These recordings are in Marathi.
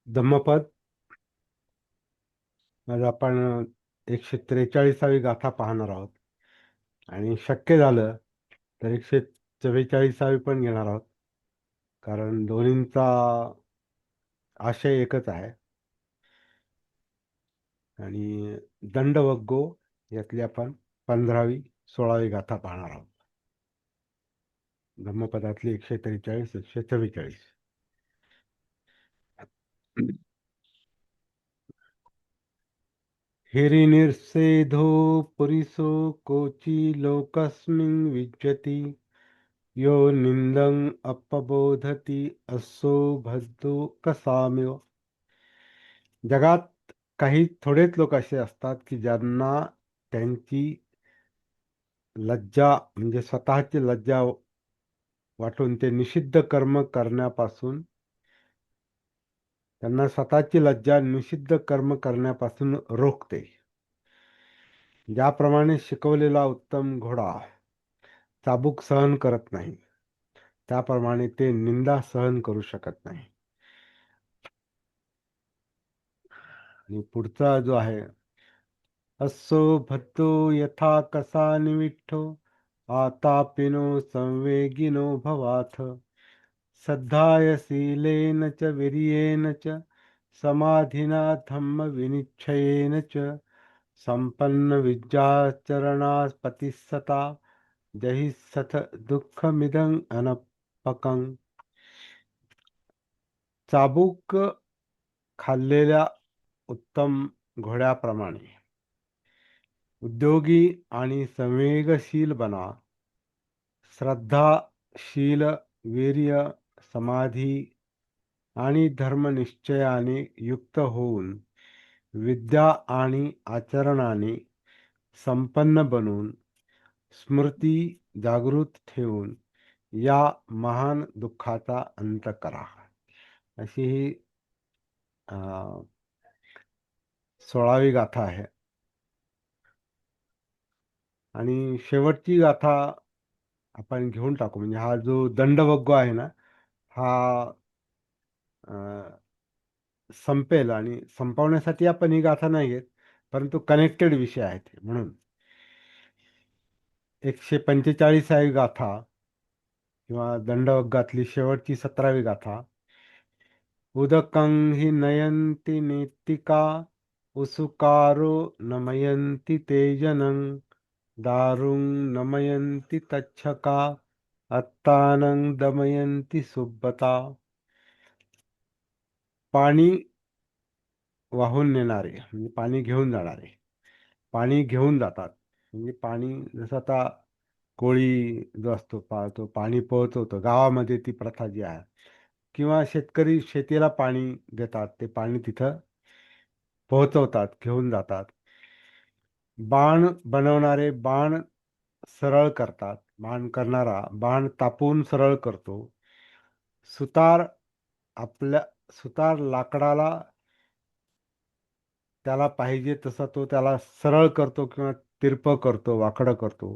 धम्मपद. आज आपण 143वी गाथा पाहणार आहोत आणि शक्य झालं तर 144वी पण घेणार आहोत, कारण दोन्हींचा आशय एकच आहे. आणि दंडवग्गो यातली आपण 15वी 16वी गाथा पाहणार आहोत. धम्मपदातली 143 144. हिरिनिर्सेधो पुरिसो कोचि लोकस्मिन् विद्यति यो निंदं अपबोधती असो भद्दो कसामिव. जगात काही थोडेच लोक असे असतात की ज्यांना त्यांची लज्जा म्हणजे स्वतःची लज्जा वाटून ते निषिद्ध कर्म करण्यापासून त्यांना स्वतःची लज्जा निषिद्ध कर्म करण्यापासून रोखते. ज्याप्रमाणे शिकवलेला उत्तम घोडा चाबूक सहन करत नाही, त्याप्रमाणे ते निंदा सहन करू शकत नाही. आणि पुढचा जो आहे, अस्सो भद्दो यथा कसा निविठ्ठो आतापिनो संवेगिनो भवाथ सद्धाय शीलेन च वीर्येण च समाधिना धम्म विनिच्छयेन च संपन्न विद्याचरणापतिस्सता जहि सथ दुःखमिदं अनपकं. चाबूक खाल्लेल्या उत्तम घोड्याप्रमाणे उद्योगी आणि संवेगशील बना. श्रद्धाशील, वीर्य, समाधी आणि धर्मनिश्चयाने युक्त होऊन विद्या आणि आचरणाने संपन्न बनून स्मृती जागृत ठेवून या महान दुःखाचा अंत करा. अशी ही 16वी गाथा आहे. आणि शेवटची गाथा आपण घेऊन टाकू. म्हणजे हा जो दंडवग्गो आहे ना, हा संपेल आणि संपवण्यासाठी आपण ही गाथा नाही घेत, परंतु कनेक्टेड विषय आहेत म्हणून. 145वी गाथा किंवा दंडवग्गातली शेवटची 17वी गाथा. उदकं हि नयन्ति नेत्तिका उसुकारो नमयन्ति ते जनं दारुं नमयन्ति तच्छका अत्तानं दमयन्ति सुब्बता. पाणी वाहून नेणारे म्हणजे पाणी घेऊन जाणारे पाणी घेऊन जातात. म्हणजे पाणी जसं आता कोळी जो असतो तो पाणी पोहोचवतो गावामध्ये, ती प्रथा जी आहे, किंवा शेतकरी शेतीला पाणी देतात, ते पाणी तिथं पोहोचवतात, घेऊन जातात. बाण बनवणारे बाण सरळ करतात, बाण करणारा बाण तापून सरळ करतो. सुतार आपल्या सुतार लाकडाला त्याला पाहिजे तसं तो त्याला सरळ करतो किंवा तिरपं करतो, वाकडं करतो.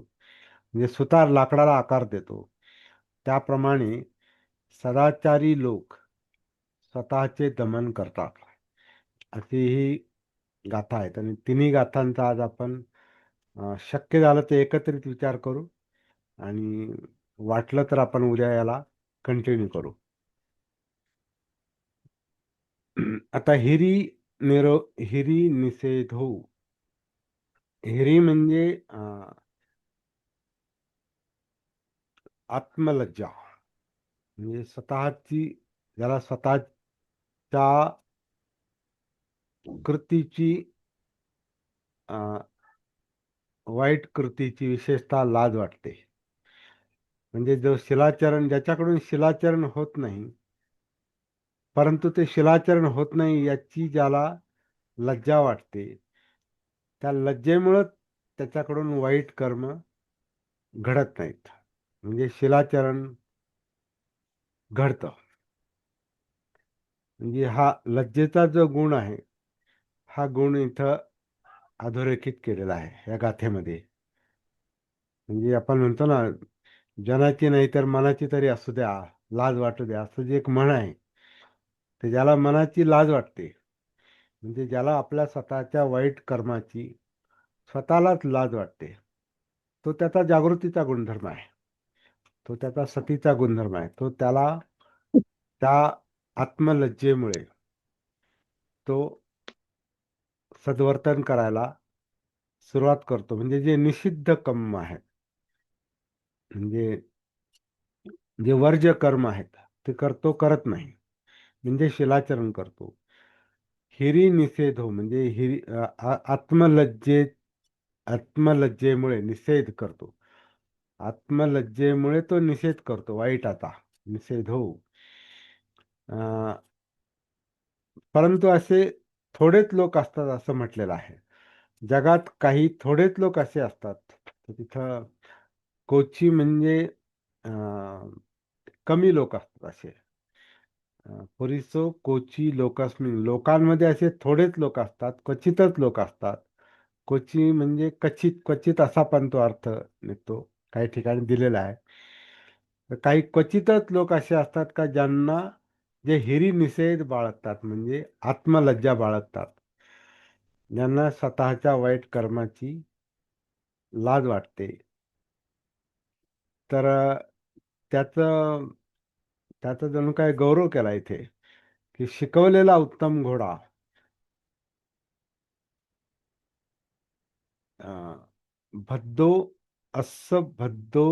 म्हणजे सुतार लाकडाला आकार देतो. त्याप्रमाणे सदाचारी लोक स्वतःचे दमन करतात. अशी ही गाथा आहेत. आणि तिन्ही गाथांचा आज आपण शक्य झालं तर एकत्रित विचार करू, आणि वाटलं तर आपण उद्या याला कंटिन्यू करू. आता हिरी निषेधो. हिरी म्हणजे आत्मलज्जा. म्हणजे स्वतःची, ज्याला स्वतःच्या कृतीची वाईट कृतीची विशेषतः लाज वाटते. म्हणजे जो शिलाचरण, ज्याच्याकडून शिलाचरण होत नाही, परंतु ते शिलाचरण होत नाही याची ज्याला लज्जा वाटते, त्या लज्जेमुळं त्याच्याकडून वाईट कर्म घडत नाहीत. म्हणजे शिलाचरण घडतं. म्हणजे हा लज्जेचा जो गुण आहे, हा गुण इथं अधोरेखित केलेला आहे या गाथेमध्ये. म्हणजे आपण म्हणतो ना, जनाची नाही तर मनाची तरी असू द्या, लाज वाटू द्या, असं जे एक म्हण आहे, ते ज्याला मनाची लाज वाटते, म्हणजे ज्याला आपल्या स्वतःच्या वाईट कर्माची स्वतःलाच लाज वाटते, तो त्याचा जागृतीचा गुणधर्म आहे. तो त्याचा सतीचा गुणधर्म आहे. तो त्याला त्या आत्मलज्जेमुळे तो सद्वर्तन करायला सुरुवात करतो. म्हणजे जे निषिद्ध कर्म आहे, म्हणजे जे वर्ज्य कर्म आहेत, ते करत नाही, म्हणजे शिलाचरण करतो. हिरी निषेध हो, म्हणजे आत्मलज्जेमुळे निषेध करतो. आत्मलज्जेमुळे तो निषेध करतो वाईटाचा. निषेध हो. परंतु असे थोडेच लोक असतात असं म्हटलेलं आहे. जगात काही थोडेच लोक असे असतात. तर तिथं कोची म्हणजे अं, कमी लोक असतात असे. पुरिसो कोची लोकास्मिन, लोकांमध्ये असे थोडेच लोक असतात, क्वचितच लोक असतात. कोची म्हणजे क्वचित, क्वचित असा पण तो अर्थ निघतो, काही ठिकाणी दिलेला आहे. तर काही क्वचितच लोक असे असतात का ज्यांना, जे हिरी निषेध बाळगतात, म्हणजे आत्मलज्जा बाळगतात, ज्यांना स्वतःच्या वाईट कर्माची लाज वाटते. तर त्याचं त्याचा जणू काय गौरव केला इथे, की शिकवलेला उत्तम घोडा अं, भद्दो अस्स भद्दो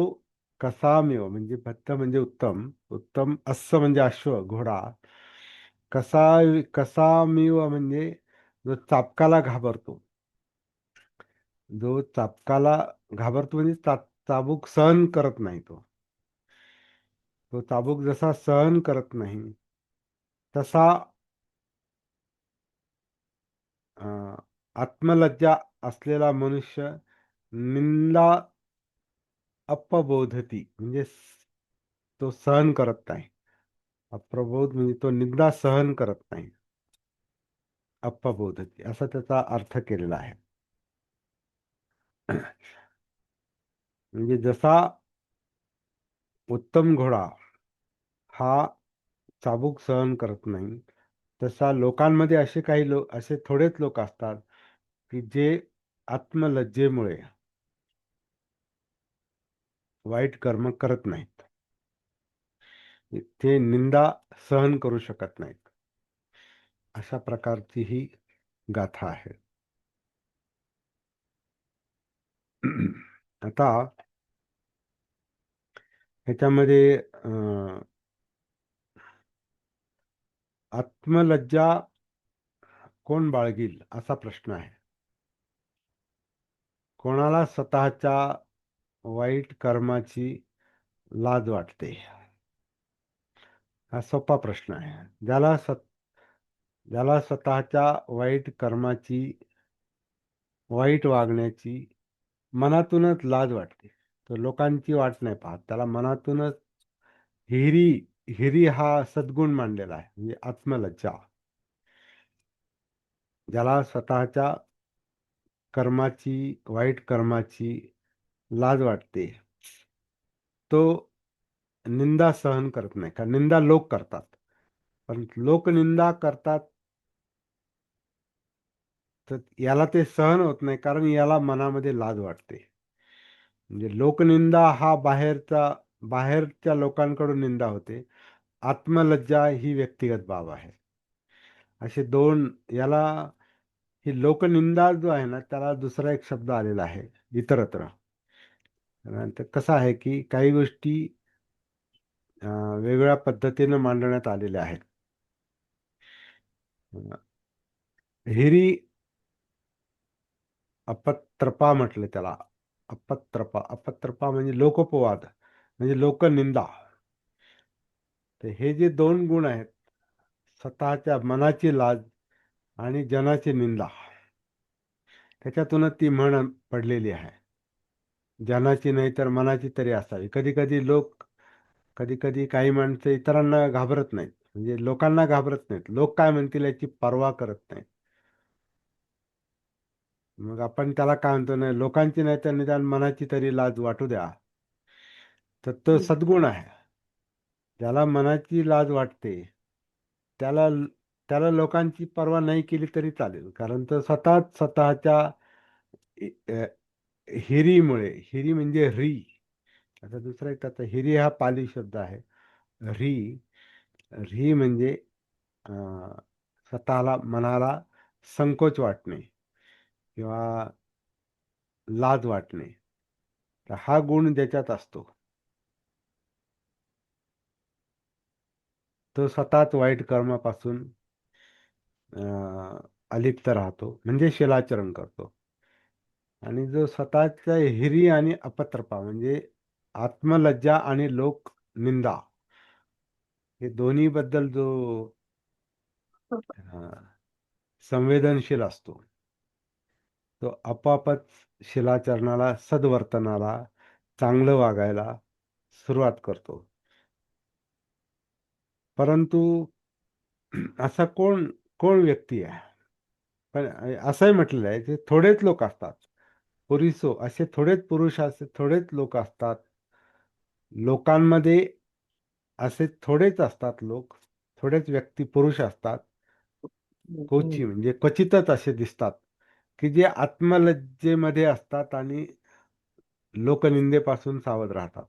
कसामिव, म्हणजे भद्द म्हणजे उत्तम, उत्तम अस्स म्हणजे अश्व घोडा, कसा कसामिव म्हणजे जो चाबकाला घाबरतो, जो चाबकाला घाबरतो म्हणजे चाबूक सहन करत नाही. तो चाबूक जसा सहन करत नाही, तसा अं, आत्मलज्जा असलेला मनुष्य निंदा अपबोधती, म्हणजे तो सहन करत नाही. अप्रबोध म्हणजे तो निंदा सहन करत नाही. अपबोधती असा त्याचा अर्थ केलेला आहे. म्हणजे जसा उत्तम घोडा हा चाबूक सहन करत नाही, तसा लोकांमध्ये असे काही लोक, असे थोडेच लोक असतात की जे आत्मलज्जेमुळे वाईट कर्म करत नाहीत. ते निंदा सहन करू शकत नाहीत. अशा प्रकारची ही गाथा आहे. आता ह्याच्यामध्ये आत्मलज्जा कोण बाळगील असा प्रश्न आहे. कोणाला स्वतःच्या वाईट कर्माची लाज वाटते? हा सोपा प्रश्न आहे. ज्याला स्वतःच्या वाईट कर्माची, वाईट वागण्याची मनातूनच लाज वाटते, तो लोकांची वाट नाही पाहत, त्याला मनातूनच हिरी, हिरी हा सद्गुण मानलेला आहे, म्हणजे आत्मलज्जा. ज्याला स्वतःच्या कर्माची, वाईट कर्माची लाज वाटते, तो निंदा सहन करत नाही. कारण निंदा लोक करतात, पण लोक निंदा करतात, तर याला ते सहन होत नाही, कारण याला मनामध्ये लाज वाटते. म्हणजे लोकनिंदा हा बाहेरच्या लोकांकडून निंदा होते. आत्मलज्जा ही व्यक्तिगत बाब आहे. असे दोन, याला ही लोकनिंदा जो आहे ना, त्याला दुसरा एक शब्द आलेला आहे, इतरत्र. तर कसं आहे की काही गोष्टी वेगळ्या पद्धतीने मांडण्यात आलेल्या आहेत. हिरी अपत्रपा म्हटलं त्याला. अपत्रपा म्हणजे लोकोपवाद, म्हणजे लोकनिंदा. तर हे जे दोन गुण आहेत, स्वतःच्या मनाची लाज आणि जनाची निंदा, त्याच्यातूनच ती म्हण पडलेली आहे. जनाची नाही तर मनाची तरी असावी. कधी कधी काही माणसं इतरांना घाबरत नाहीत, म्हणजे लोकांना घाबरत नाहीत, लोक काय म्हणतील याची पर्वा करत नाहीत. मग आपण त्याला काय म्हणतो, नाही लोकांची नाही तर निदान मनाची तरी लाज वाटू द्या. तर तो सद्गुण आहे. ज्याला मनाची लाज वाटते, त्याला त्याला लोकांची पर्वा नाही केली तरी चालेल, कारण तो स्वतःच स्वतःच्या हिरीमुळे, हिरी म्हणजे री, आता दुसरा एक त्याचा हिरी हा पाली शब्द आहे. री, री म्हणजे अं, स्वतःला मनाला संकोच वाटणे किंवा लाज वाटणे, तर हा गुण ज्याच्यात असतो तो स्वतःच वाईट कर्मापासून अलिप्त राहतो, म्हणजे शिलाचरण करतो. आणि जो स्वतःच्या हिरी आणि अपत्रपा म्हणजे आत्मलज्जा आणि लोक निंदा, हे दोन्ही बद्दल जो अं, संवेदनशील असतो, तो आपोआपच शिलाचरणाला, सद्वर्तनाला, चांगलं वागायला सुरुवात करतो. परंतु असा कोण कोण व्यक्ती आहे, पण असंही म्हटलेलं आहे की थोडेच लोक असतात, पुरुषो असे थोडेच पुरुष, असे थोडेच लोक असतात लोकांमध्ये, असे थोडेच असतात लोक, थोडेच व्यक्ती पुरुष असतात, कोची म्हणजे क्वचितच असे दिसतात की जे आत्मलज्जेमध्ये असतात आणि लोकनिंदेपासून सावध राहतात.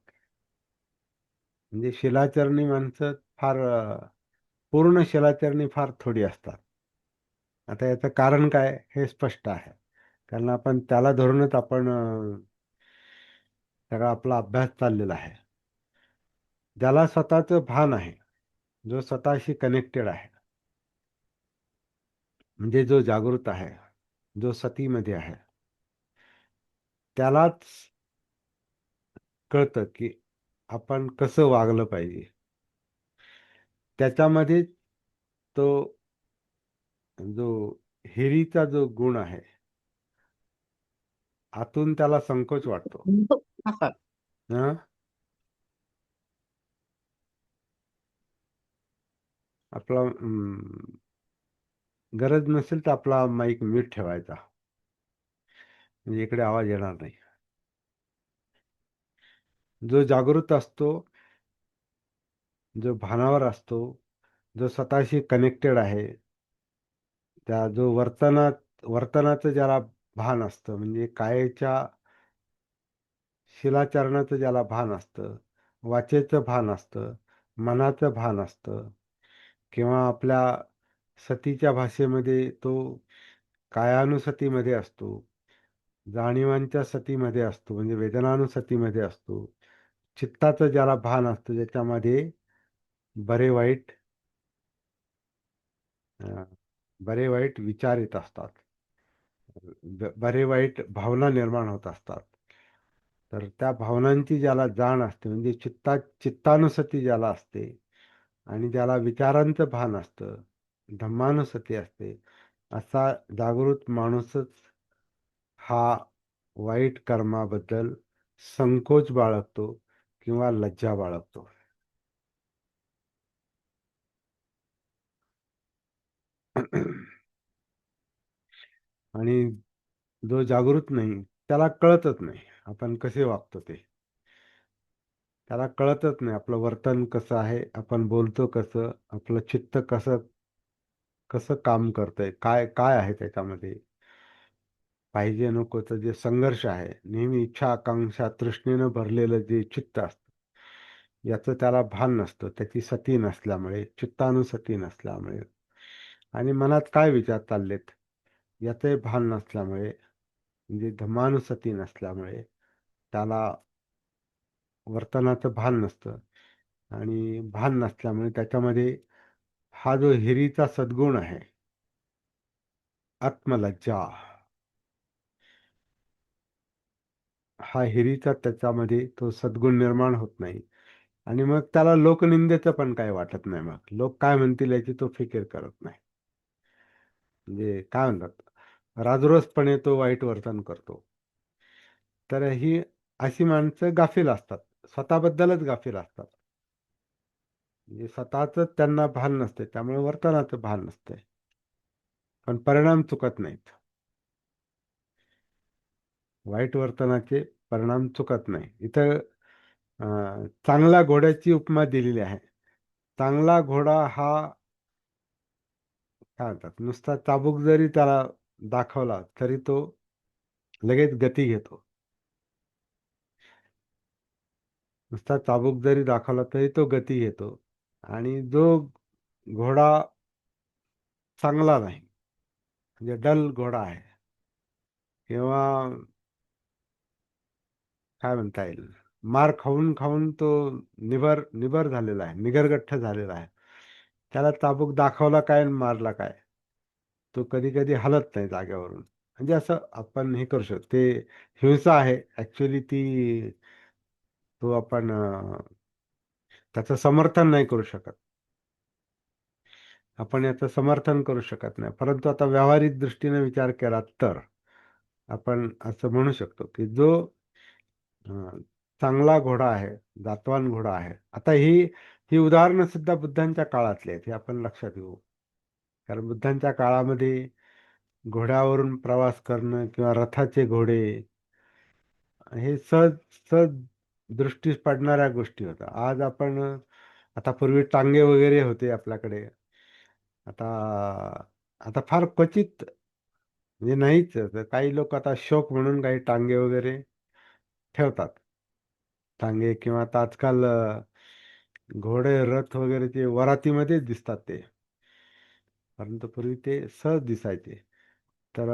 म्हणजे शिलाचरणी माणसं फार पूर्ण शिलाचरणी फार थोडी असतात. आता याचं कारण काय हे स्पष्ट आहे, कारण आपण त्याला धरूनच आपण सगळा आपला अभ्यास चाललेला आहे. ज्याला स्वतःचं भान आहे, जो स्वतःशी कनेक्टेड आहे, म्हणजे जो जागृत आहे, जो सतीमध्ये आहे, त्यालाच कळतं की आपण कसं वागलं पाहिजे. त्याच्यामध्ये तो जो हिरीचा जो गुण आहे, आतून त्याला संकोच वाटतो. हं? आपला गरज नसेल तर आपला माईक म्यूट ठेवायचा, म्हणजे इकडे आवाज येणार नाही. जो जागृत असतो, जो भानावर असतो, जो स्वतःशी कनेक्टेड आहे, त्या जो वर्तनाचं ज्याला भान असतं, म्हणजे कायेच्या शिलाचरणाचं ज्याला भान असतं, वाचेचं भान असतं, मनाचं भान असतं, किंवा आपल्या सतीच्या भाषेमध्ये तो कायानुसतीमध्ये असतो, जाणीवांच्या सतीमध्ये असतो, म्हणजे वेदनानुसतीमध्ये असतो, चित्ताचं ज्याला भान असतं, ज्याच्यामध्ये बरे वाईट अं, बरे वाईट विचार येत असतात, बरे वाईट भावना निर्माण होत असतात. तर त्या भावनांची ज्याला जाण असते, म्हणजे चित्तानुसती ज्याला असते, आणि ज्याला विचारांचं भान असतं, धम्मानुसती असते, असा जागृत माणूसच हा वाईट कर्माबद्दल संकोच बाळगतो किंवा लज्जा बाळगतो. आणि जो जागृत नाही त्याला कळतच नाही आपण कसे वागतो ते. त्याला कळतच नाही आपलं वर्तन कसं आहे, आपण बोलतो कसं, आपलं चित्त कसं कसं काम करतंय, काय काय आहे त्याच्यामध्ये, पाहिजे नकोचं जे संघर्ष आहे, नेहमी इच्छा आकांक्षा तृष्णेनं भरलेलं जे चित्त असतं, याचं त्याला भान नसतं, त्याची सती नसल्यामुळे, चित्तानुसती नसल्यामुळे, आणि मनात काय विचार चाललेत याचंही भान नसल्यामुळे, म्हणजे धम्मानुसती नसल्यामुळे त्याला वर्तनाचं भान नसतं. आणि भान नसल्यामुळे त्याच्यामध्ये हा जो हिरीचा सद्गुण आहे, आत्मलज्जा, हा हिरीचा त्याच्यामध्ये तो सद्गुण निर्माण होत नाही. आणि मग त्याला लोकनिंदेचं पण काही वाटत नाही, मग लोक काय म्हणतील याची तो फिकीर करत नाही. म्हणजे काय म्हणतात, राजरोसपणे तो वाईट वर्तन करतो. तर ही अशी माणसं गाफील असतात, स्वतःबद्दलच गाफील असतात, म्हणजे स्वतःच त्यांना भान नसते, त्यामुळे वर्तनाचं भान नसते, पण परिणाम चुकत नाहीत. वाईट वर्तनाचे परिणाम चुकत नाही. इथं चांगल्या घोड्याची उपमा दिलेली आहे. चांगला घोडा हा काय म्हणतात, नुसता चाबूक जरी त्याला दाखवला तरी तो लगेच गती घेतो. नुसता चाबूक जरी दाखवला तरी तो गती घेतो. आणि जो घोडा चांगला नाही, म्हणजे डल घोडा आहे, किंवा काय म्हणता येईल, मार खाऊन खाऊन तो निबर निबर झालेला आहे, निगरगठ्ठ झालेला आहे, त्याला चाबूक दाखवला काय आणि मारला काय, तो कधी कधी हलत नाही जागेवरून. म्हणजे असं आपण हे करू शकतो, ते हिंसा आहे ऍक्च्युली ती. तो आपण त्याचं समर्थन नाही करू शकत. आपण याचं समर्थन करू शकत नाही, परंतु आता व्यावहारिक दृष्टीने विचार केला तर आपण असं म्हणू शकतो की जो अं, चांगला घोडा आहे, जातवान घोडा आहे. आता ही ही उदाहरणं सुद्धा बुद्धांच्या काळातली आहेत, हे आपण लक्षात घेऊ. कारण बुद्धांच्या काळामध्ये घोड्यावरून प्रवास करणं किंवा रथाचे घोडे हे सहज सहज दृष्टीस पडणाऱ्या गोष्टी होत्या. आज आपण आता पूर्वी टांगे वगैरे होते आपल्याकडे. आता आता फार क्वचित, म्हणजे नाहीच. तर काही लोक आता शौक म्हणून काही टांगे वगैरे ठेवतात. टांगे किंवा आता आजकाल घोडे रथ वगैरे ते वरातीमध्येच दिसतात ते, परंतु पूर्वी ते सहज दिसायचे. तर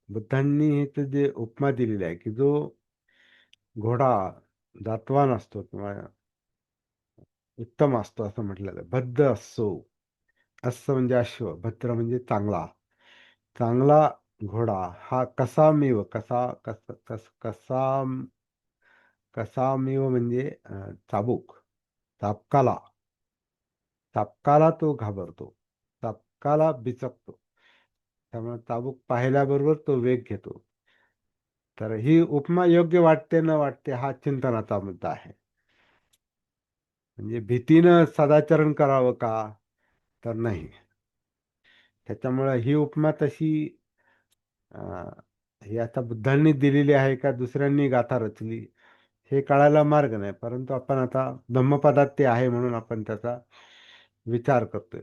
बुद्धांनी हे जे उपमा दिलेली आहे की जो घोडा जातवान असतो किंवा उत्तम असतो असं म्हटलेलं आहे. भद्र असतो. अश्व म्हणजे अश्व, भद्र म्हणजे चांगला. चांगला घोडा हा कसामेव, कसा कस कस कसा कसामेव म्हणजे चाबूक, चाबकाला, चाबकाला तो घाबरतो, चाबकाला बिचकतो. त्यामुळे चाबूक पाहिल्याबरोबर तो वेग घेतो. तर ही उपमा योग्य वाटते न वाटते हा चिंतनाचा मुद्दा आहे. म्हणजे भीतीनं सदाचरण करावं का, तर नाही. त्याच्यामुळे ही उपमा तशी अं, ही आता बुद्धांनी दिलेली आहे का दुसऱ्यांनी गाथा रचली, हे कळायला मार्ग नाही. परंतु आपण आता धम्मपदात ते आहे म्हणून आपण त्याचा विचार करतोय.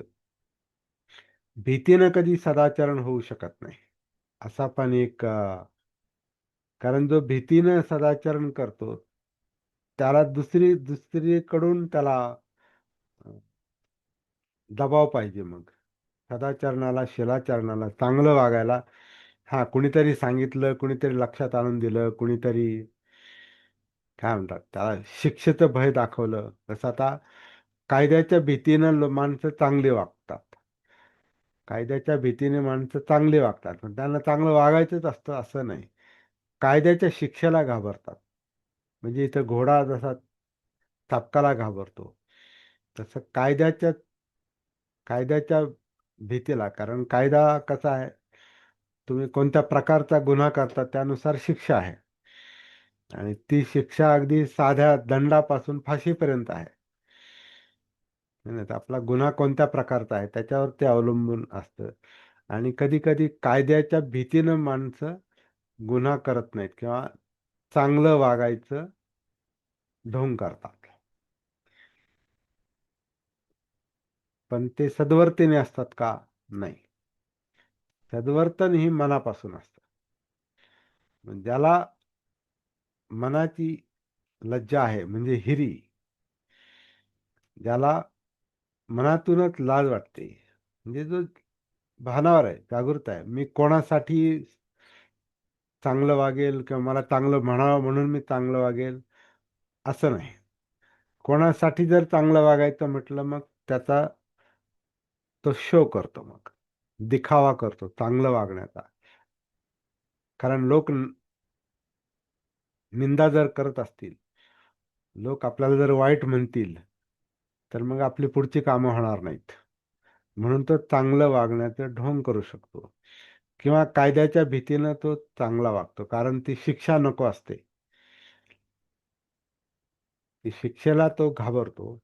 भीतीनं कधी सदाचरण होऊ शकत नाही, असा पण एक कारण जो भीतीनं सदाचरण करतो त्याला दुसरीकडून त्याला दबाव पाहिजे. मग सदाचरणाला, शिलाचरणाला, चांगलं वागायला हा कुणीतरी सांगितलं, कुणीतरी लक्षात आणून दिलं, कुणीतरी काय म्हणतात त्याला शिक्षेचं भय दाखवलं. तसं आता कायद्याच्या भीतीनं माणसं चांगली वागतात. कायद्याच्या भीतीने माणसं चांगली वागतात, पण त्यांना चांगलं वागायचंच असतं असं नाही. कायद्याच्या शिक्षेला घाबरतात. म्हणजे इथं घोडा जसा चाबकाला घाबरतो, तसं कायद्याच्या भीतीला. कारण कायदा कसा आहे, तुम्ही कोणत्या प्रकारचा गुन्हा करता त्यानुसार शिक्षा आहे, आणि ती शिक्षा अगदी साध्या दंडापासून फाशीपर्यंत आहे. नाही तर आपला गुन्हा कोणत्या प्रकारचा आहे त्याच्यावर ते अवलंबून असतं. आणि कधी कधी कायद्याच्या भीतीनं माणसं गुन्हा करत नाहीत किंवा चांगलं वागायचं ढोंग करतात. पण ते सद्वर्तीने असतात का, नाही. सद्वर्तन ही मनापासून असतं. ज्याला मनाची लज्जा आहे, म्हणजे हिरी, ज्याला मनातूनच लाज वाटते, म्हणजे जो भानावर आहे, जागृत आहे, मी कोणासाठी चांगलं वागेल किंवा मला चांगलं म्हणावं म्हणून मी चांगलं वागेल, असं नाही. कोणासाठी जर चांगलं वागायचं म्हटलं मग त्याचा तो शो करतो, मग दिखावा करतो चांगलं वागण्याचा. कारण लोक निंदा जर करत असतील, लोक आपल्याला जर वाईट म्हणतील, तर मग आपली पुढची कामं होणार नाहीत. म्हणून तो चांगलं वागण्याचं ढोंग करू शकतो, किंवा कायद्याच्या भीतीनं तो चांगला वागतो, कारण ती शिक्षा नको असते. ती शिक्षेला तो घाबरतो,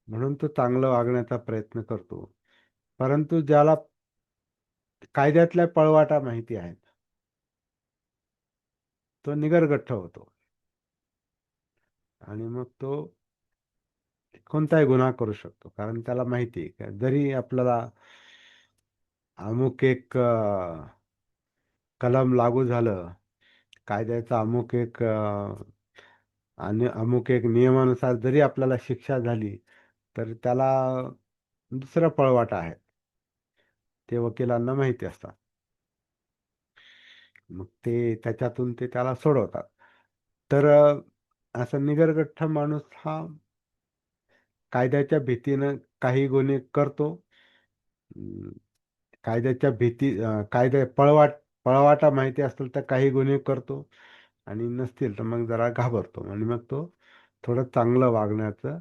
म्हणून तो चांगलं वागण्याचा प्रयत्न करतो. परंतु ज्याला कायद्यातल्या पळवाटा माहिती आहेत, तो निगरगठ्ठ होतो, आणि मग तो कोणताही गुन्हा करू शकतो. कारण त्याला माहिती आहे का जरी आपल्याला अमुक एक कलम लागू झालं, कायद्याचं अमुक एक आणि अमुक एक नियमानुसार जरी आपल्याला शिक्षा झाली, तर त्याला दुसरा पळवाटा आहे. ते वकिलांना माहिती असतात. मग ते त्याच्यातून ते त्याला सोडवतात. तर असा निगरगठ्ठ माणूस हा कायद्याच्या भीतीनं काही गुन्हे करतो. अं, कायद्याच्या पळवाटा माहिती असेल तर काही गुन्हे करतो, आणि नसतील तर मग जरा घाबरतो आणि मग तो थोडं चांगलं वागण्याचं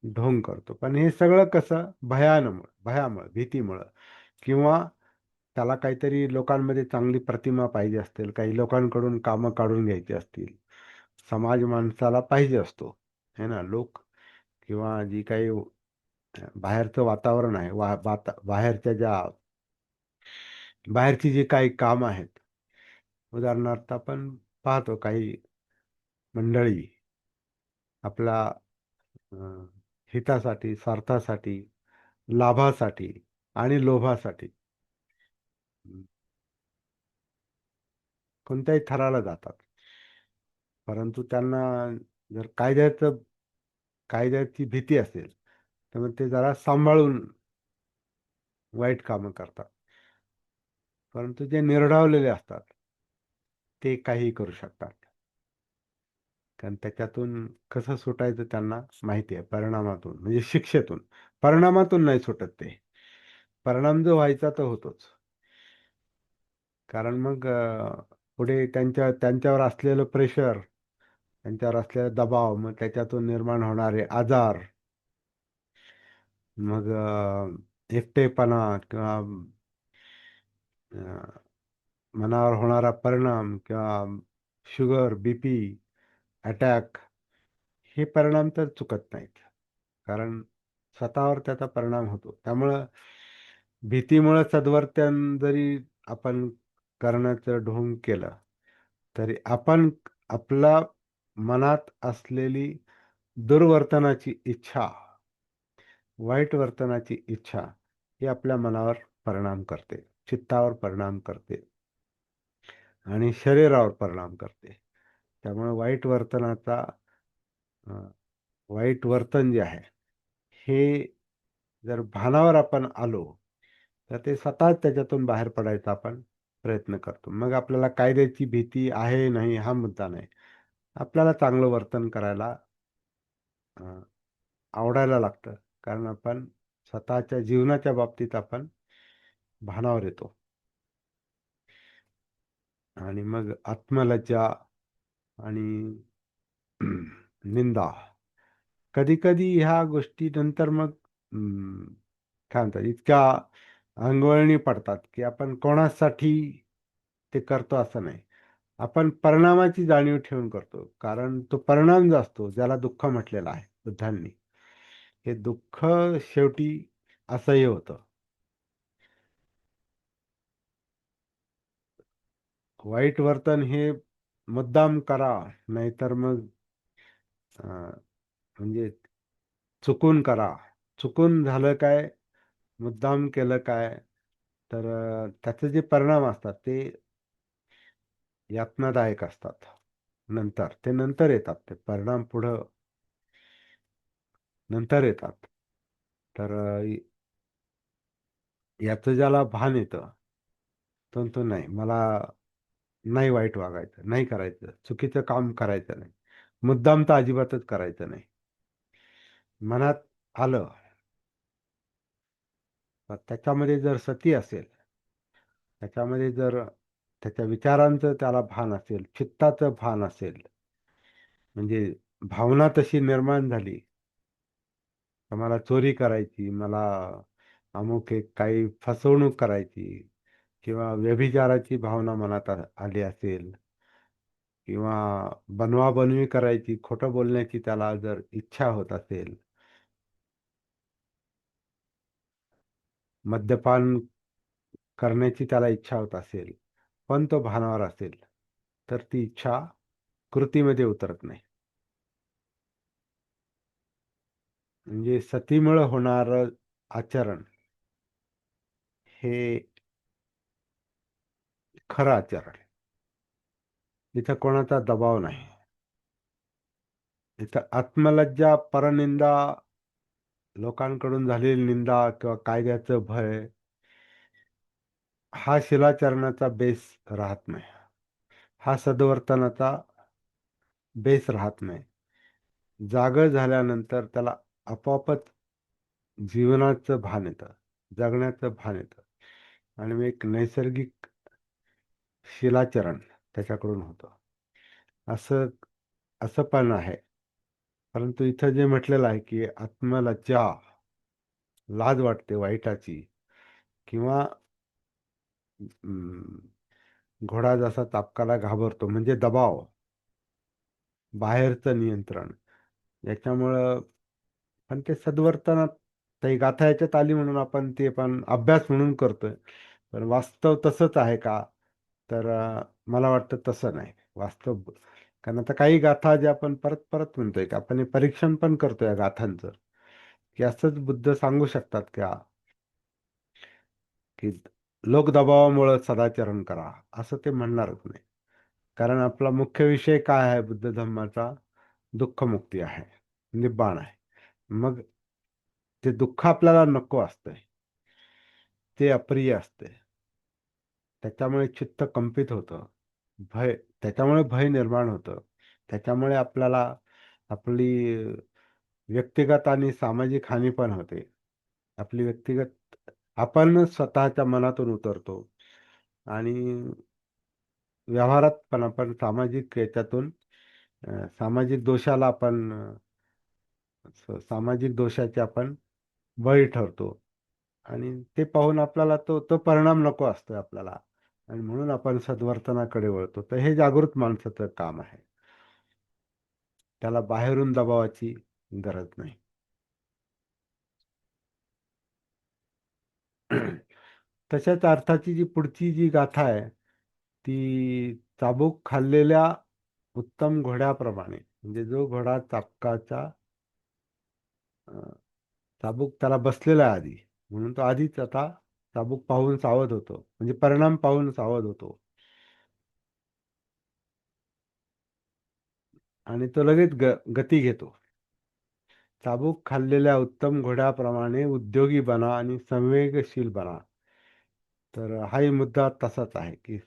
ढोंग करतो. पण हे सगळं कसं भयामुळं, भीतीमुळं, किंवा त्याला काहीतरी लोकांमध्ये चांगली प्रतिमा पाहिजे असतील, काही लोकांकडून कामं काढून घ्यायची असतील, समाज माणसाला पाहिजे असतो, है ना. लोक किंवा जी काही बाहेरचं वातावरण आहे, बाहेरची जी काही काम आहेत. उदाहरणार्थ आपण पाहतो काही मंडळी आपला हितासाठी, स्वार्थासाठी, लाभासाठी आणि लोभासाठी कोणत्याही थराला जातात. परंतु त्यांना जर कायद्याची भीती असेल, तर मग ते जरा सांभाळून वाईट कामं करतात. परंतु जे निर्ढावलेले असतात ते काही करू शकतात. कारण त्याच्यातून कसं सुटायचं त्यांना माहिती आहे, परिणामातून म्हणजे शिक्षेतून. परिणामातून नाही सुटत ते. परिणाम जो व्हायचा तो होतोच. कारण मग पुढे त्यांच्यावर असलेलं प्रेशर, त्यांच्यावर असलेला दबाव, मग त्याच्यातून निर्माण होणारे आजार, मग एकटेपणा, किंवा अ, मनावर होणारा परिणाम, किंवा शुगर, बीपी, अटॅक, हे परिणाम तर चुकत नाहीत. कारण स्वतःवर त्याचा परिणाम होतो. त्यामुळं भीतीमुळे सद्वर्तन जरी आपण करण्याचं ढोंग केलं, तरी आपण आपला मनात असलेली दुर्वर्तनाची इच्छा, वाईट वर्तनाची इच्छा, ही आपल्या मनावर परिणाम करते, चित्तावर परिणाम करते आणि शरीरावर परिणाम करते. त्यामुळे अ, वाईट वर्तन जे आहे, हे जर भानावर आपण आलो, तर ते स्वतःच त्याच्यातून बाहेर पडायचा आपण प्रयत्न करतो. मग आपल्याला कायद्याची भीती आहे नाही हा मुद्दा नाही. आपल्याला चांगलं वर्तन करायला अ, आवडायला लागतं. कारण आपण स्वतःच्या जीवनाच्या बाबतीत आपण भानावर येतो. आणि मग आत्मलज्जा आणि निंदा, कधी-कधी ह्या गोष्टी नंतर मग काय म्हणतात, इतक्या अंगवळणी पडतात, की आपण कोणासाठी ते करतो असं नाही. आपण परिणामाची जाणीव ठेवून करतो. कारण तो परिणाम जो असतो, ज्याला दुःख म्हटलेलं आहे बुद्धांनी, हे दुःख शेवटी असह्य होतं. वाईट वर्तन हे मुद्दाम करा, नाहीतर मग म्हणजे चुकून करा. चुकून झालं काय, मुद्दाम केलं काय, तर त्याचे जे परिणाम असतात ते यातनादायक असतात. ते नंतर येतात. ते परिणाम पुढं नंतर येतात. तर याचं ज्याला भान येतं, तो म्हणतो नाही, मला नाही वाईट वागायचं, नाही करायचं, चुकीचं काम करायचं नाही. मुद्दाम तर अजिबातच करायचं नाही. मनात आलं, तर त्याच्यामध्ये जर सती असेल, त्याच्यामध्ये जर त्याच्या विचारांचं त्याला भान असेल, चित्ताचं भान असेल, म्हणजे भावना तशी निर्माण झाली, तर मला चोरी करायची, मला अमुक एक काही फसवणूक करायची, किंवा व्यभिचाराची भावना मनात आली असेल, किंवा बनवाबनवी करायची, खोटं बोलण्याची त्याला जर इच्छा होत असेल, मद्यपान करण्याची त्याला इच्छा होत असेल, पण तो भानावर असेल, तर ती इच्छा कृतीमध्ये उतरत नाही. म्हणजे सतीमुळे होणार आचरण हे खरं आचरण. इथं कोणाचा दबाव नाही. इथं आत्मलज्जा, परनिंदा, लोकांकडून झालेली निंदा किंवा कायद्याचं भय हा शिलाचरणाचा बेस राहत नाही. हा सद्वर्तनाचा बेस राहत नाही. जागं झाल्यानंतर त्याला आपोआपच जीवनाचं भान येतं, जगण्याचं भान येतं, आणि मग एक नैसर्गिक शिलाचरण त्याच्याकडून होतं. असं असं पण आहे. परंतु इथं जे म्हटलेलं आहे की आत्मलज्जा, लाज वाटते वाईटाची, किंवा अं, घोडा जसा चाबकाला घाबरतो म्हणजे दबाव, बाहेरचं नियंत्रण, याच्यामुळं. पण ते सद्वर्तनात काही गाथा याच्यात आली म्हणून आपण ते पण अभ्यास म्हणून करतोय. पण वास्तव तसंच आहे का? तर मला वाटतं तसं नाही वास्तव. कारण आता काही गाथा ज्या आपण परत परत म्हणतोय, की आपण हे परीक्षण पण करतोय या गाथांचं, की असंच बुद्ध सांगू शकतात का, की लोक दबावामुळे सदाचरण करा, असं ते म्हणणारच नाही. कारण आपला मुख्य विषय काय आहे बुद्ध धर्माचा? दुःखमुक्ती आहे, निब्बाण आहे. मग ते दुःख आपल्याला नको असतंय, ते अप्रिय असते. त्याच्यामुळे चित्त कंपित होतं. भय, त्याच्यामुळे भय निर्माण होतं. त्याच्यामुळे आपल्याला आपली व्यक्तिगत आणि सामाजिक हानी पण होते. आपली व्यक्तिगत, आपण स्वतःच्या मनातून उतरतो, आणि व्यवहारात पण आपण सामाजिक याच्यातून सामाजिक दोषाला आपण सामाजिक दोषाचे आपण बळी ठरतो. आणि ते पाहून आपल्याला तो तो परिणाम नको असतोय आपल्याला, आणि म्हणून आपण सद्वर्तनाकडे वळतो. तर हे जागृत माणसाचं काम आहे. त्याला बाहेरून दबावाची गरज नाही. तशाच अर्थाची जी पुढची जी गाथा आहे, ती चाबूक खाल्लेल्या उत्तम घोड्याप्रमाणे. म्हणजे जो घोडा चाबकाच्या चाबूक त्याला बसलेला आहे आधी, म्हणून तो आधीच आता चाबूक पाहून सावध होतो, म्हणजे परिणाम पाहून सावध होतो. आणि तो लगेच गती घेतो. चाबूक खाल्लेल्या उत्तम घोड्याप्रमाणे उद्योगी बना आणि संवेगशील बना. तर हाही मुद्दा तसाच आहे, की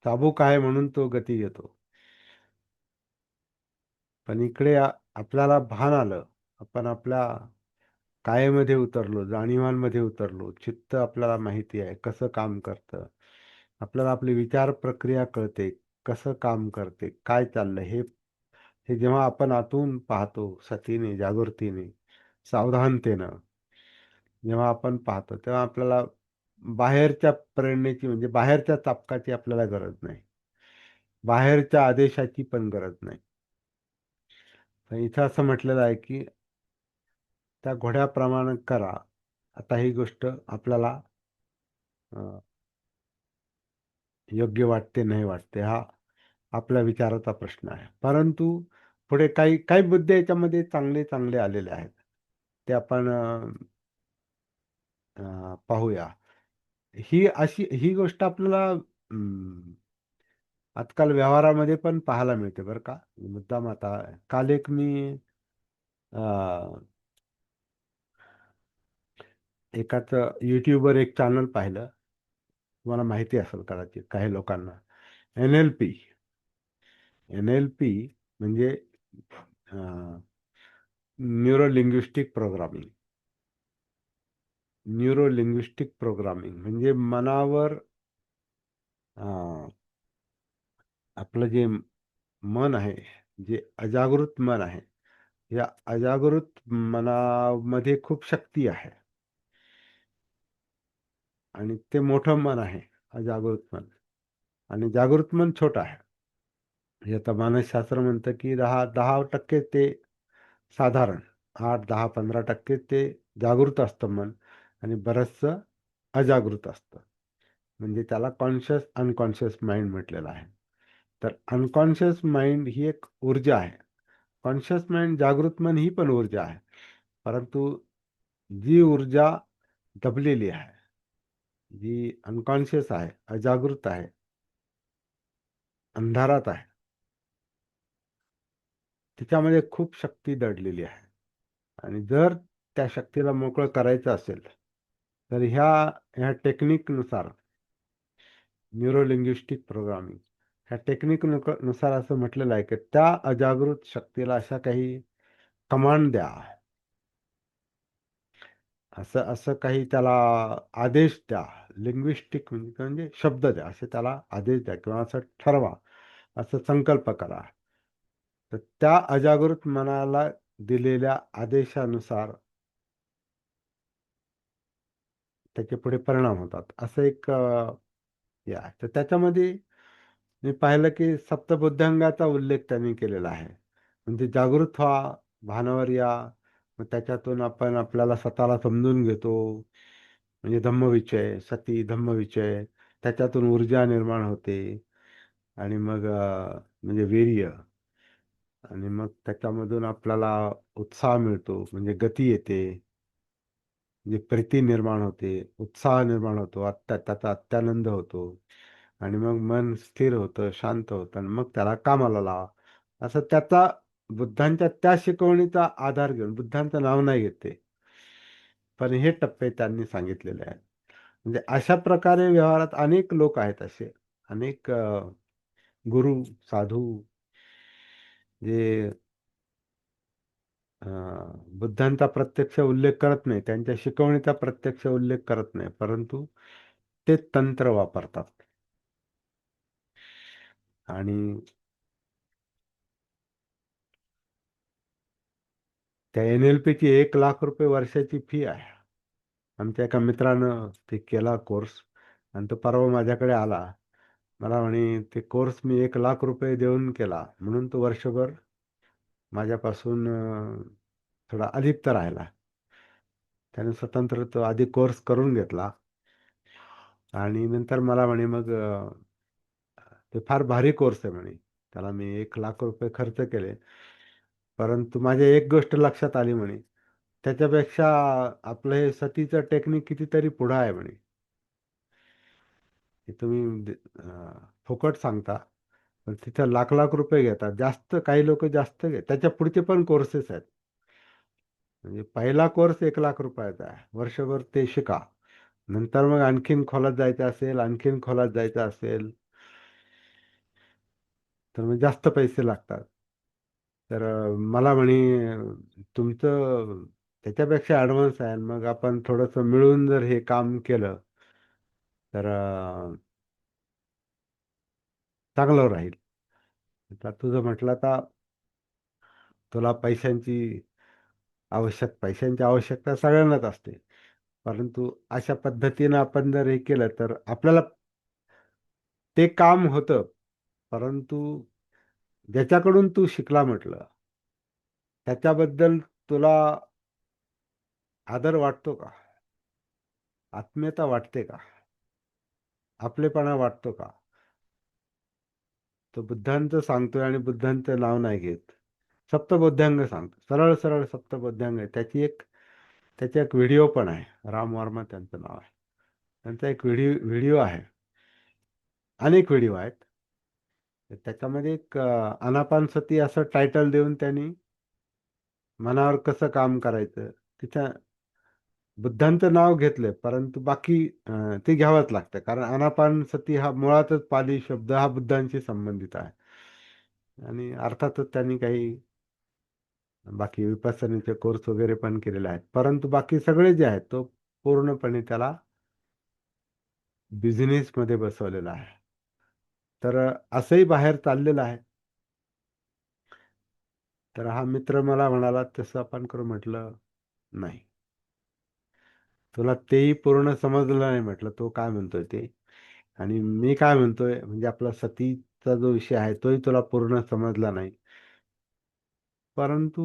चाबूक आहे म्हणून तो गती घेतो. पण इकडे आपल्याला भान आलं, आपण आपल्या कायेमध्ये उतरलो, जाणीवांमध्ये उतरलो, चित्त आपल्याला माहिती आहे कसं काम करतं. आपल्याला आपली विचार प्रक्रिया कळते, कसं काम करते, काय चाललंय, हे जेव्हा आपण आतून पाहतो, सतीने, जागृतीने, सावधानतेनं जेव्हा आपण पाहतो, तेव्हा आपल्याला बाहेरच्या प्रेरणेची, म्हणजे बाहेरच्या चापकाची आपल्याला गरज नाही, बाहेरच्या आदेशाची पण गरज नाही. तर इथं असं म्हटलेलं आहे की त्या घोड्याप्रमाणे करा. आता ही गोष्ट आपल्याला योग्य वाटते नाही वाटते, हा आपल्या विचाराचा प्रश्न आहे. परंतु पुढे काही काही मुद्दे याच्यामध्ये चांगले चांगले आलेले आहेत, ते आपण पाहूया. ही गोष्ट आपल्याला आजकाल व्यवहारामध्ये पण पाहायला मिळते बरं का. मुद्दाम आता काल एक मी अं, एकाच युट्यूबवर एक चॅनल पाहिलं, तुम्हाला माहिती असेल कदाचित काही लोकांना. NLP. NLP म्हणजे neuro linguistic programming. Neuro linguistic programming म्हणजे मनावर आपलं जे मन आहे, जे अजागृत मन आहे, या अजागृत मनामध्ये खूप शक्ती आहे, आणि ते मोठं मन आहे अजागृत मन, आणि जागृत मन छोटं आहे. हे आता मानसशास्त्र म्हणतं की 10% ते साधारण 8, 10, 15% ते जागृत असतं मन, आणि बरंचसं अजागृत असतं. म्हणजे त्याला कॉन्शियस अनकॉन्शियस माइंड म्हटलेलं आहे. तर अनकॉन्शियस माइंड ही एक ऊर्जा आहे. कॉन्शियस माइंड, जागृत मन ही पण ऊर्जा आहे. परंतु जी ऊर्जा दबलेली आहे, जी अनकॉन्शियस आहे, अजागृत आहे, अंधारात आहे, तिच्यामध्ये खूप शक्ती दडलेली आहे. आणि जर त्या शक्तीला मोकळं करायचं असेल तर ह्या ह्या टेक्निकनुसार, न्यूरो लिंग्विस्टिक प्रोग्रामिंग, ह्या टेक्निक नुसार असं म्हटलेलं आहे की त्या अजागृत शक्तीला अशा काही कमांड द्या, असं असं काही त्याला आदेश द्या. लिंग्विस्टिक म्हणजे शब्द द्या, असे त्याला आदेश द्या किंवा असं ठरवा, असं संकल्प करा. तर त्या अजागृत मनाला दिलेल्या आदेशानुसार त्याचे पुढे परिणाम होतात, असं एक हे आहे. तर त्याच्यामध्ये मी पाहिलं की सप्तबुद्धांगाचा उल्लेख त्यांनी केलेला आहे. म्हणजे जागृत व्हा, भानावर या, मग त्याच्यातून आपण आपल्याला स्वतःला समजून घेतो. म्हणजे धम्मविचय, सती धम्मविचय, त्याच्यातून ऊर्जा निर्माण होते. आणि मग म्हणजे वीर्य, आणि मग त्याच्यामधून आपल्याला उत्साह मिळतो, म्हणजे गती येते, म्हणजे प्रीती निर्माण होते, उत्साह निर्माण होतो, त्याचा अत्यानंद होतो. आणि मग मन स्थिर होतं, शांत होतं, आणि मग त्याला कामाला लावा. असं त्याचा, बुद्धांच्या त्या शिकवणीचा आधार घेऊन, बुद्धांचं नाव नाही घेते, पण हे टप्पे त्यांनी सांगितलेले आहेत. म्हणजे अशा प्रकारे व्यवहारात अनेक लोक आहेत असे, अनेक गुरु, साधू, जे बुद्धांचा प्रत्यक्ष उल्लेख करत नाही, त्यांच्या शिकवणीचा प्रत्यक्ष उल्लेख करत नाही, परंतु ते तंत्र वापरतात. आणि त्या NLP ची 1 लाख रुपये वर्षाची फी आहे. आमच्या एका मित्रानं ते केला कोर्स, आणि तो परवा माझ्याकडे आला. मला म्हणे ते कोर्स मी 1 लाख रुपये देऊन केला, म्हणून तो वर्षभर माझ्यापासून थोडा अलिप्त राहिला. त्याने स्वतंत्र तो आधी कोर्स करून घेतला, आणि नंतर मला म्हणे मग ते फार भारी कोर्स आहे म्हणे, त्याला मी 1 लाख रुपये खर्च केले, परंतु माझ्या एक गोष्ट लक्षात आली म्हणे, त्याच्यापेक्षा आपलं हे सतीचं टेक्निक कितीतरी पुढं आहे म्हणे. हे तुम्ही फुकट सांगता, पण तिथं लाख लाख रुपये घेतात, जास्त काही लोक जास्त त्याच्या पुढचे पण कोर्सेस आहेत. म्हणजे पहिला कोर्स 1 लाख रुपयाचा आहे, वर्षभर ते शिका. नंतर मग आणखीन खोलात जायचं असेल, आणखीन खोलात जायचं असेल, तर मग जास्त पैसे लागतात. तर मला म्हणे तुमचं त्याच्यापेक्षा ॲडव्हान्स आहे, मग आपण थोडंसं मिळून जर हे काम केलं तर चांगलं राहील. आता तुझं म्हटलं, तर तुला पैशांची आवश्यकता सगळ्यांनाच असते, परंतु अशा पद्धतीनं आपण जर हे केलं तर आपल्याला ते काम होतं. परंतु ज्याच्याकडून तू शिकला म्हटलं, त्याच्याबद्दल तुला आदर वाटतो का? आत्मीयता वाटते का? आपलेपणा वाटतो का? तो बुद्धांचं सांगतोय आणि बुद्धांचं नाव नाही घेत. सप्तबोध्यांग सांगतो, सरळ सरळ सप्तबोध्यांग आहे. त्याचा एक व्हिडिओ पण आहे, राम वर्मा त्यांचं नाव आहे. त्यांचा एक व्हिडिओ आहे, अनेक व्हिडिओ आहेत. तर त्याच्यामध्ये एक अनापानसती असं टायटल देऊन त्यांनी मनावर कसं काम करायचं, तिच्या बुद्धांचं नाव घेतलंय, परंतु बाकी ते घ्यावंच लागतं, कारण अनापानसती हा मुळातच पाली शब्द हा बुद्धांशी संबंधित आहे. आणि अर्थातच त्यांनी काही बाकी विपස්සनाचे कोर्स वगैरे पण केलेले आहेत, परंतु बाकी सगळे जे आहेत तो पूर्णपणे त्याला बिझनेस मध्ये बसवलेला आहे. तर असंही बाहेर चाललेलं आहे. तर हा मित्र मला म्हणाला तसं आपण करू, म्हटलं नाही, तुला तेही पूर्ण समजलं नाही म्हटलं, तो काय म्हणतोय ते, आणि मी काय म्हणतोय, म्हणजे आपला सतीचा जो विषय आहे तोही तुला पूर्ण समजला नाही. परंतु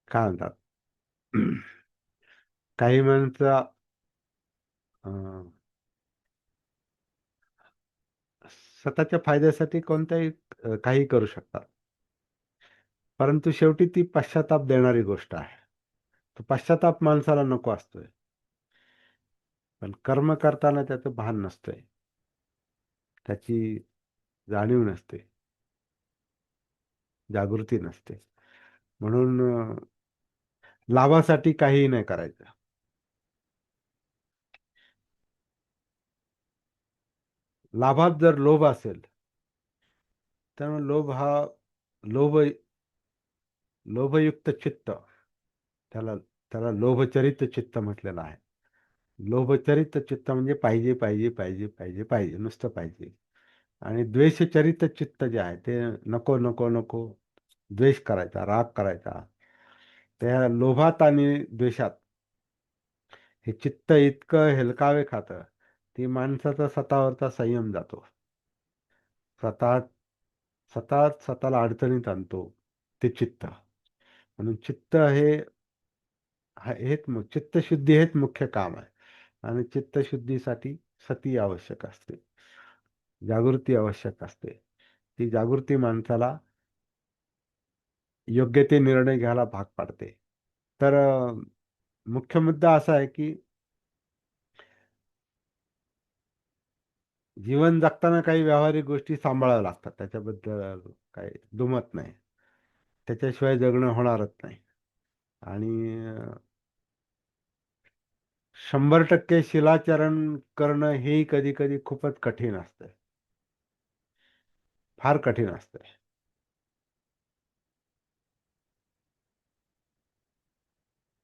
काय म्हणतात, काही माणसं अं, स्वतःच्या फायद्यासाठी कोणत्याही काही करू शकतात, परंतु शेवटी ती पश्चाताप देणारी गोष्ट आहे. तो पश्चाताप माणसाला नको असतोय, पण कर्म करताना त्याचं भान नसतंय. त्याची जाणीव नसते, जागृती नसते. म्हणून लाभासाठी काहीही नाही करायचं. लाभात जर लोभ असेल, तर लोभ हा लोभ लोभयुक्त चित्त, त्याला त्याला लोभचरित चित्त म्हटलेलं आहे. लोभचरित चित्त म्हणजे पाहिजे पाहिजे पाहिजे पाहिजे पाहिजे, नुसतं पाहिजे. आणि द्वेषचरित चित्त जे आहे ते नको नको नको, द्वेष करायचा, राग करायचा. त्या लोभात आणि द्वेषात हे चित्त इतकं हेलकावे खातं, ती माणसाचा स्वतःवरचा संयम जातो. स्वतः स्वतःला अडचणीत आणतो ते चित्त. म्हणून चित्त हे चित्तशुद्धी हेच मुख्य काम आहे. आणि चित्तशुद्धीसाठी सती आवश्यक असते, जागृती आवश्यक असते. ती जागृती माणसाला योग्य ते निर्णय घ्यायला भाग पाडते. तर मुख्य मुद्दा असा आहे की जीवन जगताना काही व्यावहारिक गोष्टी सांभाळाव्या लागतात, त्याच्याबद्दल काही दुमत नाही. त्याच्याशिवाय जगणं होणारच नाही. आणि 100% शिलाचरण करणं हेही कधी कधी खूपच कठीण असतं, फार कठीण असतं.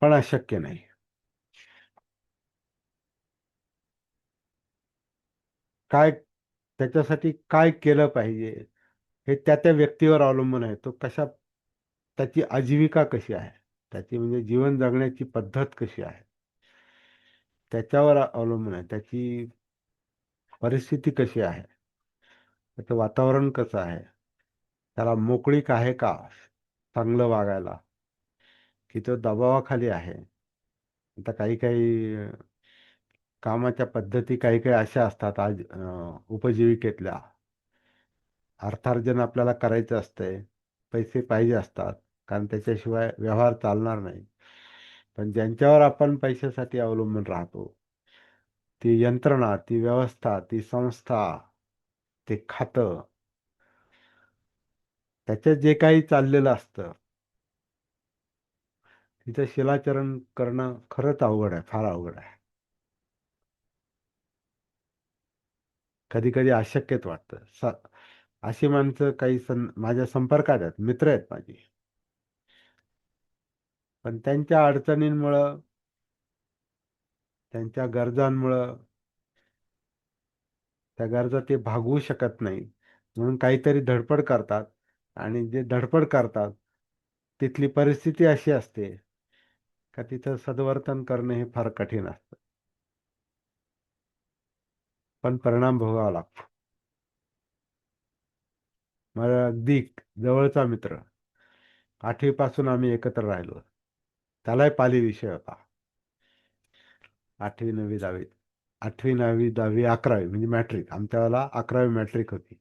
पण अशक्य नाही. काय त्याच्यासाठी काय केलं पाहिजे हे त्या त्या व्यक्तीवर अवलंबून आहे. तो कशा, त्याची आजीविका कशी आहे, त्याची म्हणजे जीवन जगण्याची पद्धत कशी आहे, त्याच्यावर अवलंबून आहे. त्याची परिस्थिती कशी आहे, त्याचं वातावरण कसं आहे, त्याला मोकळीक आहे का चांगलं वागायला, की तो दबावाखाली आहे. आता काही काही कामाच्या पद्धती काही काही अशा असतात आज उपजीविकेतल्या. अर्थार्जन आपल्याला करायचं असतंय, पैसे पाहिजे असतात, कारण त्याच्याशिवाय व्यवहार चालणार नाही. पण ज्यांच्यावर आपण पैशासाठी अवलंबून राहतो, ती यंत्रणा, ती व्यवस्था, ती संस्था, ते खातं, त्याच्यात जे काही चाललेलं असतं, तिथं शिलाचरण करणं खरंच अवघड आहे, फार अवघड आहे. कधी कधी अशक्यच वाटतं. अशी माणसं काही माझ्या संपर्कात आहेत, मित्र आहेत माझे. पण त्यांच्या अडचणींमुळं, त्यांच्या गरजांमुळं, त्या गरजा ते भागवू शकत नाही, म्हणून काहीतरी धडपड करतात. आणि जे धडपड करतात, तिथली परिस्थिती अशी असते का तिथं सदवर्तन करणं हे फार कठीण असतं. पण परिणाम भोगावा लागतो. मला अगदी जवळचा मित्र, 8वी पासून आम्ही एकत्र राहिलो. त्यालाही पाली विषय होता. 8वी 9वी 10वी, 8वी 9वी 10वी 11वी म्हणजे मॅट्रिक, आमच्या वेळेला 11वी मॅट्रिक होती.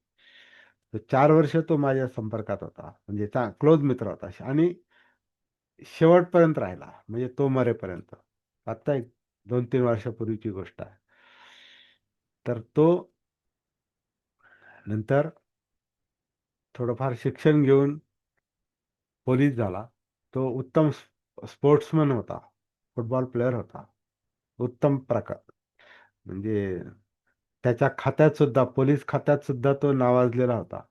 तर 4 वर्ष तो माझ्या संपर्कात होता, म्हणजे क्लोज मित्र होता. आणि शेवटपर्यंत राहिला, म्हणजे तो मरेपर्यंत. आता एक 2-3 वर्षापूर्वीची गोष्ट आहे. तर तो नंतर थोडंफार शिक्षण घेऊन पोलीस झाला. तो उत्तम स्पोर्ट्समन होता, फुटबॉल प्लेअर होता, उत्तम प्रकार. म्हणजे त्याच्या खात्यात सुद्धा, पोलीस खात्यात सुद्धा तो नावाजलेला होता.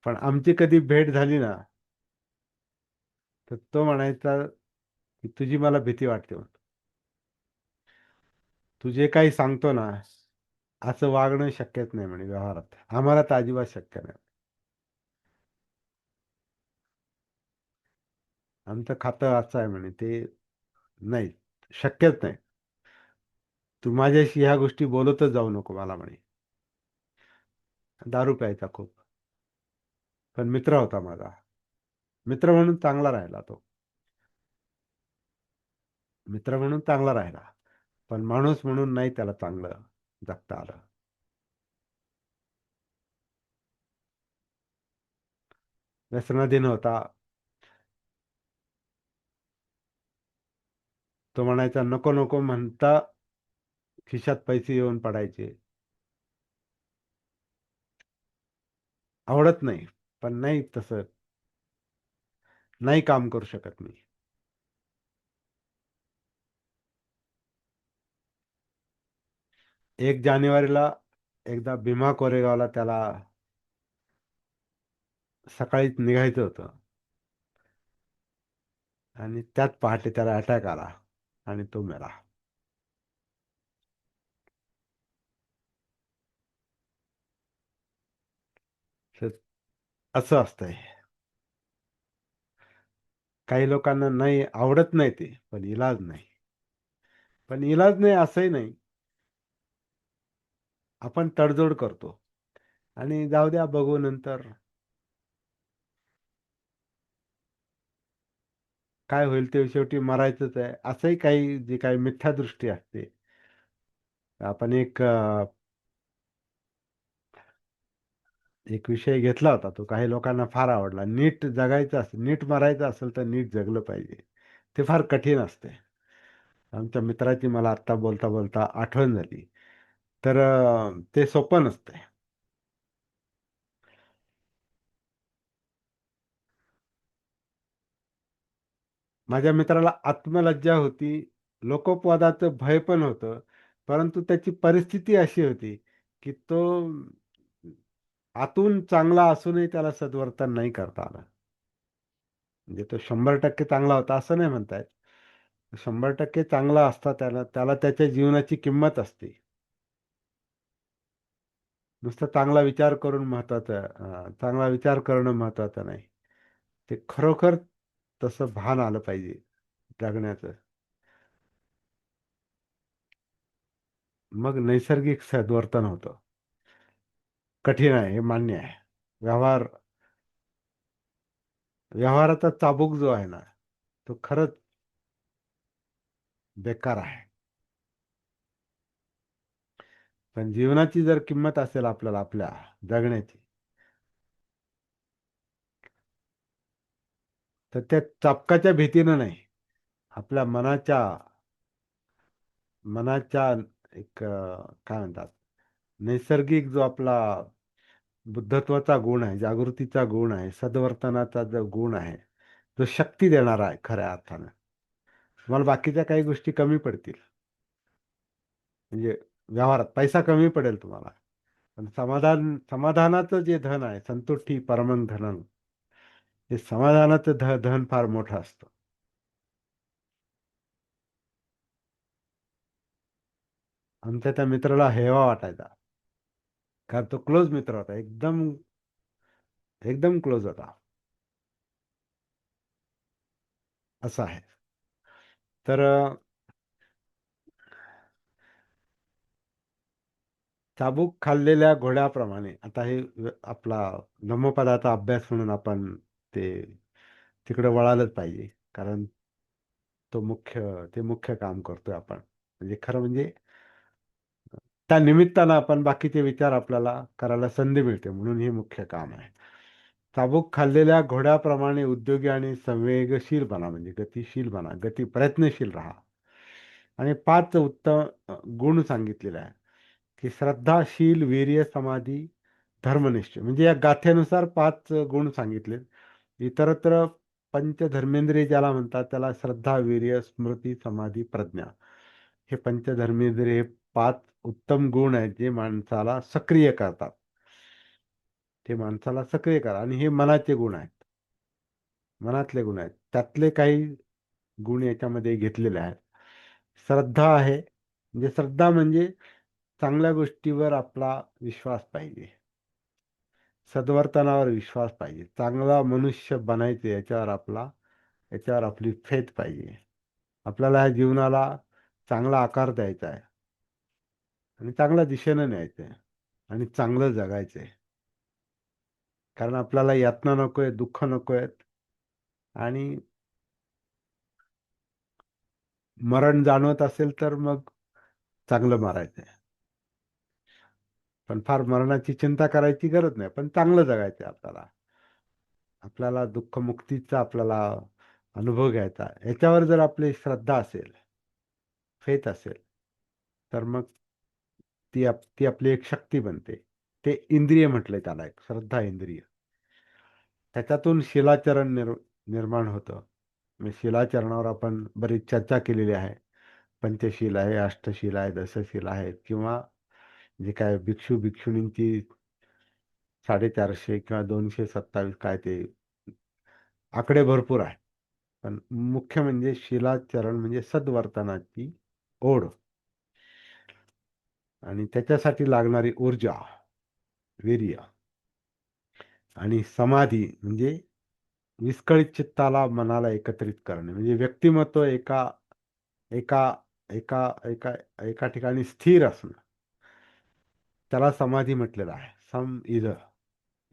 पण आमची कधी भेट झाली ना, तर तो म्हणायचा की तुझी मला भीती वाटते म्हणतो. तू जे काही सांगतो ना, असं वागणं शक्यच नाही म्हणे व्यवहारात, आम्हाला तर अजिबात शक्य नाही. आमचं खातं असं आहे म्हणे, ते नाही, शक्यच नाही. तू माझ्याशी ह्या गोष्टी बोलतच जाऊ नको मला म्हणे. दारू प्यायचा खूप. पण मित्र होता माझा. मित्र म्हणून चांगला राहिला तो. मित्र म्हणून चांगला राहिला, पण माणूस म्हणून नाही त्याला चांगलं जगता आलं. व्यसनाधीन होता. तो म्हणायचा नको नको म्हणता खिशात पैसे येऊन पडायचे. आवडत नाही, पण नाही तसं नाही काम करू शकत मी. 1 जानेवारीला एकदा भीमा कोरेगावला त्याला सकाळीच निघायचं होतं, आणि त्याच पहाटे त्याला अटॅक आला आणि तो मेला. तर असं असतंय. काही लोकांना नाही आवडत नाही ते, पण इलाज नाही. पण इलाज नाही असंही नाही, आपण तडजोड करतो आणि जाऊ द्या बघू नंतर काय होईल ते, शेवटी मरायचंच आहे, असंही काही जी काही मिथ्या दृष्टी असते. आपण एक विषय घेतला होता, तो काही लोकांना फार आवडला. नीट जगायचं असेल, नीट मरायचं असेल तर नीट जगलं पाहिजे. ते फार कठीण असते. आमच्या मित्राची मला आत्ता बोलता बोलता आठवण झाली. तर ते सोपं नसतंय. माझ्या मित्राला आत्मलज्जा होती, लोकोपवादाचं भय पण होतं, परंतु त्याची परिस्थिती अशी होती की तो आतून चांगला असूनही त्याला सद्वर्तन नाही करता आलं. म्हणजे तो 100% चांगला होता असं नाही म्हणतायत. 100% चांगला असता त्याला त्याला त्याच्या जीवनाची किंमत असते. नुसतं चांगला विचार करून महत्वाचं, चांगला विचार करणं महत्वाचं नाही. ते खरोखर तसं भान आलं पाहिजे जगण्याचं. मग नैसर्गिक सद्वर्तन होतं. कठीण आहे, हे मान्य आहे. व्यवहार व्यवहाराचा चाबूक जो आहे ना, तो खरंच बेकार आहे. पण जीवनाची जर किंमत असेल आपल्याला, आपल्या जगण्याची, तर त्या चाबकाच्या भीतीनं नाही, आपल्या मनाच्या एक काय म्हणतात, नैसर्गिक जो आपला बुद्धत्वाचा गुण आहे, जागृतीचा गुण आहे, सद्वर्तनाचा जो गुण आहे, जो शक्ती देणारा आहे खऱ्या अर्थानं. तुम्हाला बाकीच्या काही गोष्टी कमी पडतील, म्हणजे व्यवहारात पैसा कमी पडेल तुम्हाला, पण समाधानाचं जे धन आहे, संतुष्टी परमं धनम, हे समाधानाचं धन फार मोठं असतं. आमच्या त्या मित्राला हेवा वाटायचा, कारण तो क्लोज मित्र होता, एकदम एकदम क्लोज होता. असं आहे. तर चाबूक खाल्लेल्या घोड्याप्रमाणे, आता हे आपला धम्मपदाचा अभ्यास म्हणून आपण ते तिकडे वळालंच पाहिजे, कारण ते मुख्य काम करतोय आपण, म्हणजे खरं म्हणजे त्या निमित्तानं आपण बाकीचे विचार आपल्याला करायला संधी मिळते, म्हणून हे मुख्य काम आहे. चाबूक खाल्लेल्या घोड्याप्रमाणे उद्योगी आणि संवेगशील बना, म्हणजे गतिशील बना, प्रयत्नशील राहा. आणि 5 उत्तम गुण सांगितलेले आहे, की श्रद्धाशील, वीर्य, समाधी, धर्मनिष्ठ, म्हणजे या गाथेनुसार 5 गुण सांगितले. इतरत्र पंचधर्मेंद्रिय ज्याला म्हणतात, त्याला श्रद्धा, वीर्य, स्मृती, समाधी, प्रज्ञा, हे पंचधर्मेंद्रिय, हे 5 उत्तम गुण आहेत जे माणसाला सक्रिय करतात. ते माणसाला सक्रिय करा, आणि हे मनाचे गुण आहेत, मनातले गुण आहेत. त्यातले काही गुण याच्यामध्ये घेतलेले आहेत. श्रद्धा आहे, म्हणजे श्रद्धा म्हणजे चांगल्या गोष्टीवर आपला विश्वास पाहिजे, सद्वर्तनावर विश्वास पाहिजे, चांगला मनुष्य बनायचे याच्यावर आपली फेथ पाहिजे. आपल्याला ह्या जीवनाला चांगला आकार द्यायचा आहे, आणि चांगल्या दिशेनं न्यायचं आहे, आणि चांगलं जगायचं आहे. कारण आपल्याला यातना नकोय, दुःख नकोय, आणि मरण जाणवत असेल तर मग चांगलं मारायचं आहे. पण फार मरणाची चिंता करायची गरज नाही, पण चांगलं जगायचं आहे आपल्याला. आपल्याला दुःखमुक्तीचा आपल्याला अनुभव घ्यायचा, याच्यावर जर आपली श्रद्धा असेल, फेथ असेल, तर मग ती आपली एक शक्ती बनते. ते इंद्रिय म्हटलंय त्याला, एक श्रद्धा इंद्रिय. त्याच्यातून शिलाचरण निर्माण होतं. म्हणजे शिलाचरणावर आपण बरीच चर्चा केलेली आहे. पंचशील आहे, अष्टशील आहे, दशशील आहेत, किंवा जे काय भिक्षू भिक्षुणींची 450 किंवा 227 काय ते आकडे भरपूर आहे. पण मुख्य म्हणजे शिलाचरण म्हणजे सद्वर्तनाची ओढ, आणि त्याच्यासाठी लागणारी ऊर्जा, वीर्य, आणि समाधी म्हणजे विस्कळीत चित्ताला, मनाला एकत्रित करणे, म्हणजे व्यक्तिमत्व एका एका एका एका एका ठिकाणी स्थिर असणं, त्याला समाधी म्हटलेलं आहे. सम इध,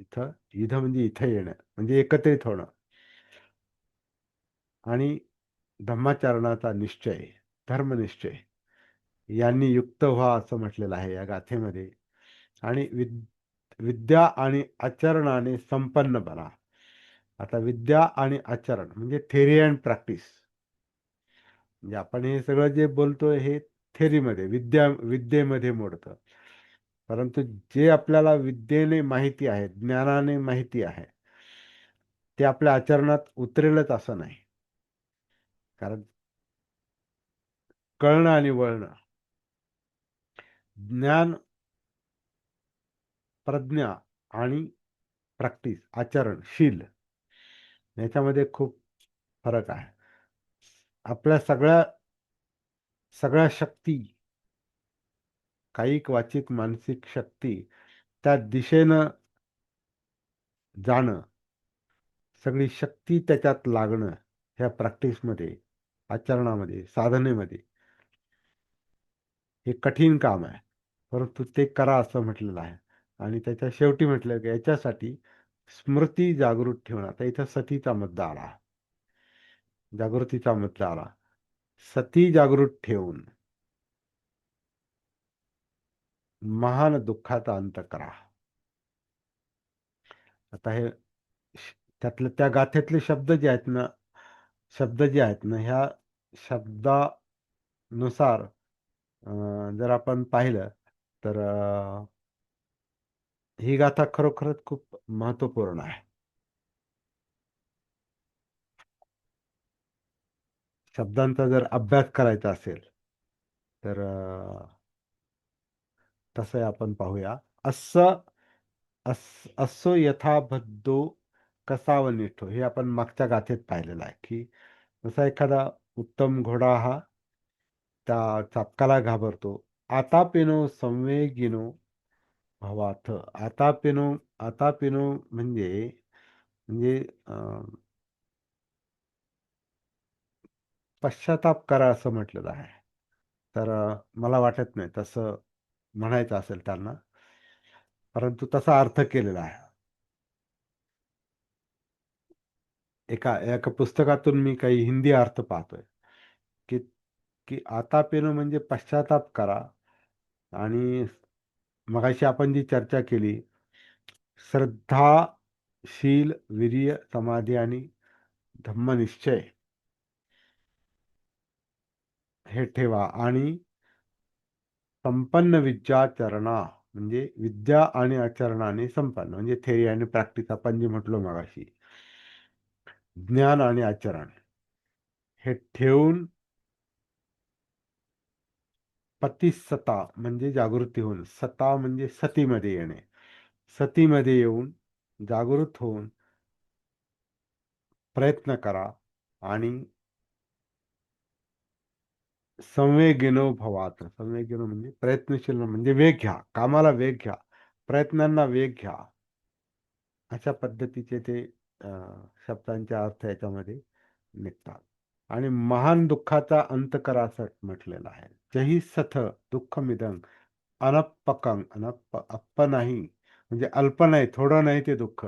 इथं इध म्हणजे इथं येणं, म्हणजे एकत्रित होणं. आणि धम्माचरणाचा निश्चय, धर्मनिश्चय यांनी युक्त व्हा असं म्हटलेलं आहे या गाथेमध्ये. आणि विद्या आणि आचरणाने संपन्न बना. आता विद्या आणि आचरण म्हणजे थेरी अँड प्रॅक्टिस. म्हणजे आपण हे सगळं जे बोलतोय हे थेरीमध्ये, विद्येमध्ये मोडतं. परंतु जे आपल्याला विद्येने माहिती आहे, ज्ञानाने माहिती आहे, ते आपल्या आचरणात उतरेलच असं नाही. कारण कळणं आणि वळणं, ज्ञान, प्रज्ञा आणि प्रॅक्टिस, आचरण, शील, याच्यामध्ये खूप फरक आहे. आपल्या सगळ्या सगळ्या शक्ती, कायिक वाचिक मानसिक शक्ती, त्या दिशेनं जाणं, सगळी शक्ती त्याच्यात लागणं, ह्या प्रॅक्टिसमध्ये, आचरणामध्ये, साधनेमध्ये, हे कठीण काम आहे. परंतु ते करा असं म्हटलेलं आहे. आणि त्याच्या शेवटी म्हटलं की याच्यासाठी स्मृती जागृत ठेवणं. आता इथं सतीचा मुद्दा आला, जागृतीचा मुद्दा आला. सती जागृत ठेवून महान दुःखाचा अंत करा. आता हे त्यातलं, त्या गाथेतले शब्द जे आहेत ना, ह्या शब्दानुसार जर आपण पाहिलं, तर ही गाथा खरोखरच खूप महत्वपूर्ण आहे. शब्दांचा जर अभ्यास करायचा असेल, तर तसं आपण पाहूया. असं असो यथा भद्दो कसाव निठो, हे आपण मागच्या गाथेत पाहिलेलं आहे. की जसा एखादा उत्तम घोडा हा त्या चाबकाला घाबरतो. आता पिनो संवेगिनो भवाथ. आता पिनो, आता पिनो म्हणजे म्हणजे पश्चाताप करा असं म्हटलेलं आहे. तर मला वाटत नाही तसं म्हणायचं असेल त्यांना, परंतु तसा अर्थ केलेला आहे. एका एका पुस्तकातून मी काही हिंदी अर्थ पाहतोय, की की आता पेनो म्हणजे पश्चाताप करा. आणि मगाशी आपण जी चर्चा केली, श्रद्धा, शील, वीर्य, समाधी आणि धम्मनिश्चय हे ठेवा. आणि संपन्न विद्याचरणा म्हणजे विद्या आणि आचरणाने संपन्न, म्हणजे थेरी आणि प्रॅक्टिस आपण जे म्हटलो मगाशी, ज्ञान आणि आचरण हे ठेवून पतिसता म्हणजे जागृती होऊन, सता म्हणजे सतीमध्ये येणे, सतीमध्ये येऊन जागृत होऊन प्रयत्न करा. आणि संवेगिनो भवात. संवेगिनो म्हणजे प्रयत्नशील, म्हणजे वेग घ्या, कामाला वेग घ्या, प्रयत्नांना वेग घ्या. अशा पद्धतीचे ते शब्दांचे अर्थ याच्यामध्ये निघतात. आणि महान दुःखाचा अंत करा असं म्हटलेलं आहे. जही सथ दुःख मिदंग अनप्पकं, अप्प नाही म्हणजे अल्प नाही, थोडं नाही ते दुःख,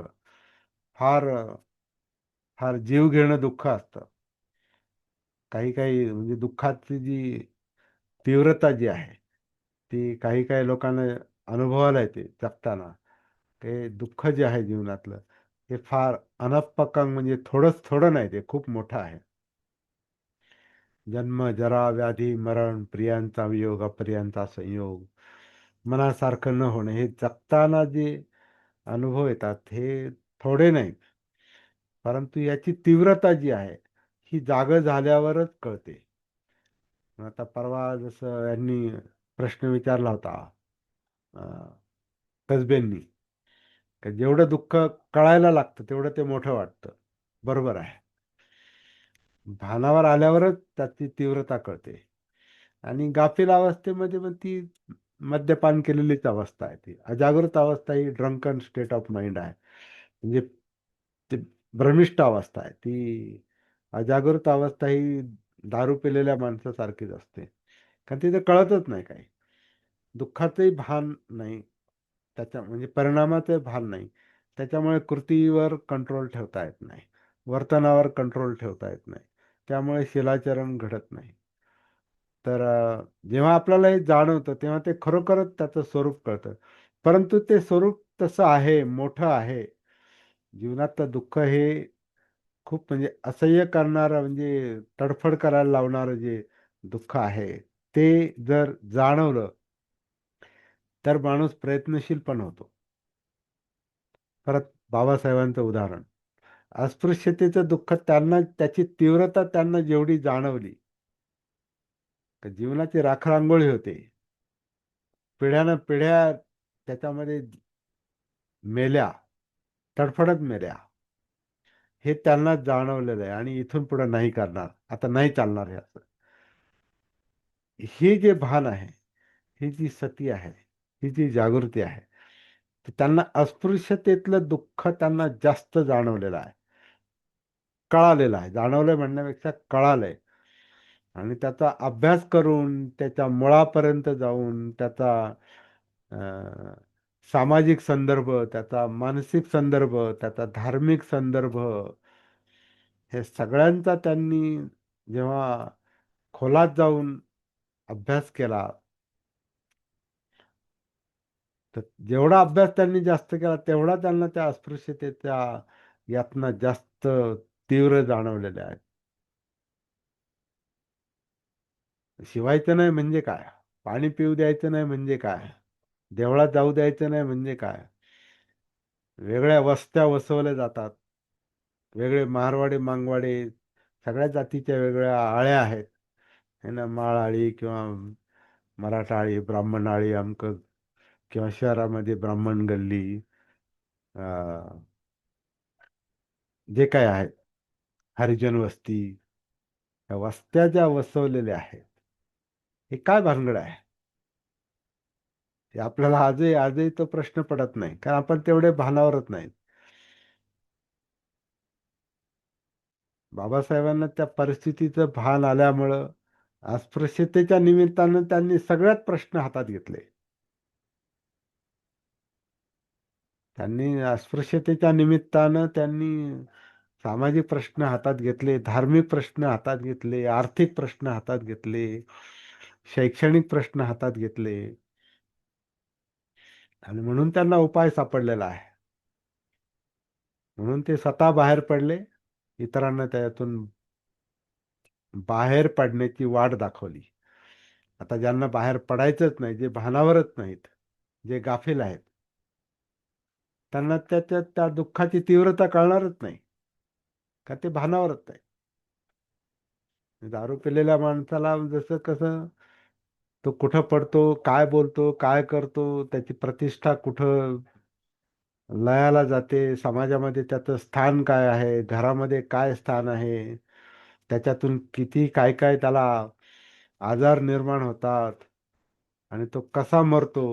फार फार जीव घेणं दुःख असतं. काही काही म्हणजे दुःखाची जी तीव्रता जी आहे, ती काही काही लोकांना अनुभवायला येते जगताना. ते दुःख जे आहे जीवनातलं, ते फार अनप्पकं म्हणजे थोडंच थोडं नाही, ते खूप मोठं आहे. जन्म, जरा, व्याधी, मरण, प्रियांचा वियोग, अप्रियांचा संयोग, मनासारखं न होणे, हे जगताना जे अनुभव येतात हे थोडे नाहीत. परंतु याची तीव्रता जी आहे ही जाग झाल्यावरच कळते. आता परवा जसं यांनी प्रश्न विचारला होता अं, कसबेंनी, की जेवढं दुःख कळायला लागतं तेवढं ते मोठं वाटतं. बरोबर आहे. भानावर आल्यावरच त्याची तीव्रता कळते. आणि गाफील अवस्थेमध्ये मग ती मद्यपान केलेलीच अवस्था आहे. ती अजागृत अवस्था ही ड्रंकन स्टेट ऑफ माइंड आहे. म्हणजे ते भ्रमिष्ट अवस्था आहे ती. अजागृत अवस्था ही दारू पिलेल्या माणसासारखीच असते. कारण तिथे कळतच नाही काही. दुःखाचंही भान नाही, त्याच्या म्हणजे परिणामाचं भान नाही. त्याच्यामुळे कृतीवर कंट्रोल ठेवता येत नाही, वर्तनावर कंट्रोल ठेवता येत नाही. त्यामुळे शिलाचरण घडत नाही. तर जेव्हा आपल्याला हे जाणवतं तेव्हा ते खरोखरच त्याचं स्वरूप कळतं. परंतु ते स्वरूप तसं आहे, मोठं आहे. जीवनातलं दुःख हे खूप म्हणजे असह्य करणारं, म्हणजे तडफड करायला लावणारं जे दुःख आहे, ते जर जाणवलं तर माणूस प्रयत्नशील पण होतो. परत बाबासाहेबांचं उदाहरण, अस्पृश्यतेचं दुःख त्यांना, त्याची तीव्रता त्यांना जेवढी जाणवली, तर जीवनाची राखरांगोळी होते. पिढ्यानं पिढ्या त्याच्यामध्ये मेल्या, तडफडत मेल्या. हे त्यांना जाणवलेलं आहे आणि इथून पुढे नाही करणार, आता नाही चालणार हे असं. हे जे भान आहे, ही जी सती आहे, ही जी जागृती आहे, ते त्यांना अस्पृश्यतेतलं दुःख त्यांना जास्त जाणवलेलं आहे, कळालेलं आहे. जाणवलंय म्हणण्यापेक्षा कळालंय. आणि त्याचा अभ्यास करून त्याच्या मुळापर्यंत जाऊन त्याचा अं, सामाजिक संदर्भ, त्याचा मानसिक संदर्भ, त्याचा धार्मिक संदर्भ, हे सगळ्यांचा त्यांनी जेव्हा खोलात जाऊन अभ्यास केला, तर जेवढा अभ्यास त्यांनी जास्त केला तेवढा त्यांना त्या अस्पृश्यतेच्या यातना जास्त तीव्र जाणवलेल्या आहेत. शिवायचं नाही म्हणजे काय? पाणी पिऊ द्यायचं नाही म्हणजे काय? देवळात जाऊ द्यायचं नाही म्हणजे काय? वेगळ्या वस्त्या वसवल्या जातात. वेगळे मारवाडी, मांगवाडी, सगळ्या जातीच्या वेगळ्या आळ्या आहेत. है ना, माळाळी किंवा मराठाळी, ब्राह्मणाळी, अमकं, किंवा शहरामध्ये ब्राह्मण गल्ली, अं, जे काय आहेत, हरिजन वस्ती, या वस्त्या ज्या वसवलेल्या आहेत, हे काय भानगड आहे? ते आपल्याला आजही तो प्रश्न पडत नाही, कारण आपण तेवढे भानावरच नाही. बाबासाहेबांना त्या परिस्थितीचं भान आल्यामुळं अस्पृश्यतेच्या निमित्तानं त्यांनी सगळ्यात प्रश्न हातात घेतले. त्यांनी अस्पृश्यतेच्या निमित्तानं त्यांनी सामाजिक प्रश्न हातात घेतले, धार्मिक प्रश्न हातात घेतले, आर्थिक प्रश्न हातात घेतले, शैक्षणिक प्रश्न हातात घेतले. आणि म्हणून त्यांना उपाय सापडलेला आहे. म्हणून ते स्वतः बाहेर पडले, इतरांना त्यातून बाहेर पडण्याची वाट दाखवली. आता ज्यांना बाहेर पडायचंच नाही, जे भानावरच नाहीत, जे गाफील आहेत, त्यांना त्या दुःखाची तीव्रता कळणारच नाही, का ते भानावरच नाही. दारू पिलेल्या माणसाला जसं कसं, तो कुठं पडतो, काय बोलतो, काय करतो, त्याची प्रतिष्ठा कुठं लयाला जाते, समाजामध्ये त्याचं स्थान काय आहे, घरामध्ये काय स्थान आहे, त्याच्यातून किती काय काय त्याला आजार निर्माण होतात, आणि तो कसा मरतो,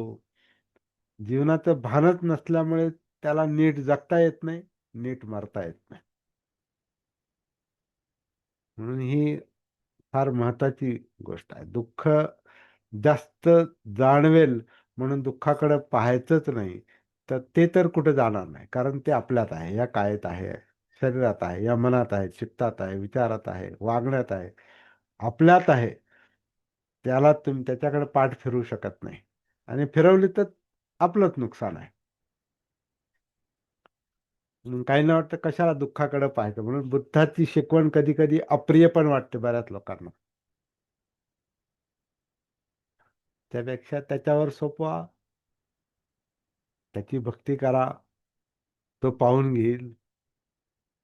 जीवनाचं भानच नसल्यामुळे त्याला नीट जगता येत नाही, नीट मरता येत नाही. म्हणून ही फार महत्वाची गोष्ट आहे. दुःख जास्त जाणवेल म्हणून दुःखाकडे पाहायचंच नाही, तर ते तर कुठे जाणार नाही, कारण ते आपल्यात आहे, या कायेत आहे, शरीरात आहे, या मनात आहे, चित्तात आहे, विचारात आहे, वागण्यात आहे, आपल्यात आहे. त्याला तुम्ही त्याच्याकडे पाठ फिरवू शकत नाही, आणि फिरवली तर आपलंच नुकसान आहे. म्हणून काहींना वाटतं कशाला दुःखाकडे पाहायचं, म्हणून बुद्धाची शिकवण कधी कधी अप्रिय पण वाटते बऱ्याच लोकांना. त्यापेक्षा त्याच्यावर सोपवा, त्याची भक्ती करा, तो पाहून घेईल.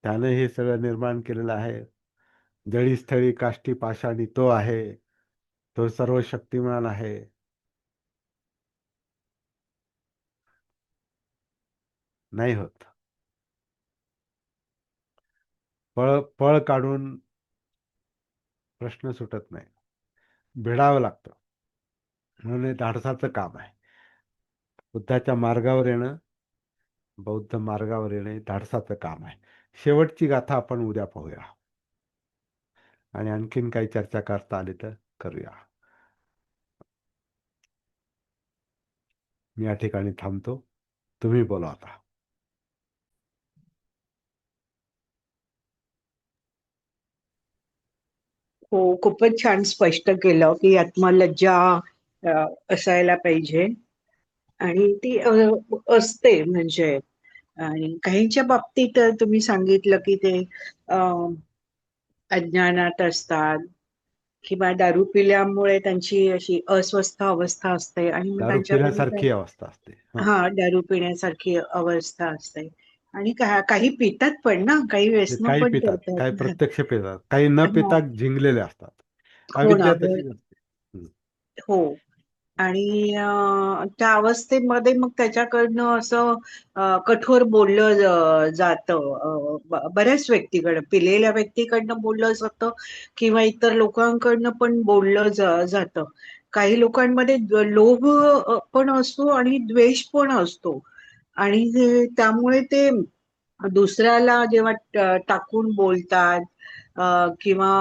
त्यानं हे सगळं निर्माण केलेलं आहे. जळी स्थळी काष्टी पाषाणी तो आहे. तो सर्व शक्तिमान आहे. नाही होत. पळ पळ काढून प्रश्न सुटत नाही. भिडावं लागतं. म्हणून हे धाडसाचं काम आहे. बुद्धाच्या मार्गावर येणं, बौद्ध मार्गावर येणं हे धाडसाचं काम आहे. शेवटची गाथा आपण उद्या पाहूया. आणि आणखीन काही चर्चा करता आली तर करूया. मी या ठिकाणी थांबतो. तुम्ही बोला आता. हो, खूपच छान स्पष्ट केलं की आत्मलज्जा असायला पाहिजे आणि ती असते म्हणजे. आणि काहींच्या बाबतीत तुम्ही सांगितलं की ते अ, अज्ञानात असतात किंवा दारू पिल्यामुळे त्यांची अशी अस्वस्थ अवस्था असते आणि मग दारू त्यांच्याकडनं पिण्यासारखी अवस्था असते. हा. हा दारू पिण्यासारखी अवस्था असते. आणि काही पितात पण ना, काही ते व्यसनं काही पण पितात, काही करतात. प्रत्यक्ष पितात, काही न हा, पिता झिंगलेले असतात. हो ना. अविद्या तशीच असते. हम्म. हो. आणि त्या अवस्थेमध्ये मग त्याच्याकडनं असं कठोर बोललं जातं. बऱ्याच व्यक्तीकडं, पिलेल्या व्यक्तीकडनं बोललं जातं किंवा इतर लोकांकडनं पण बोललं जातं. काही लोकांमध्ये लोभ पण असतो आणि द्वेष पण असतो. आणि त्यामुळे ते दुसऱ्याला जेव्हा टाकून बोलतात किंवा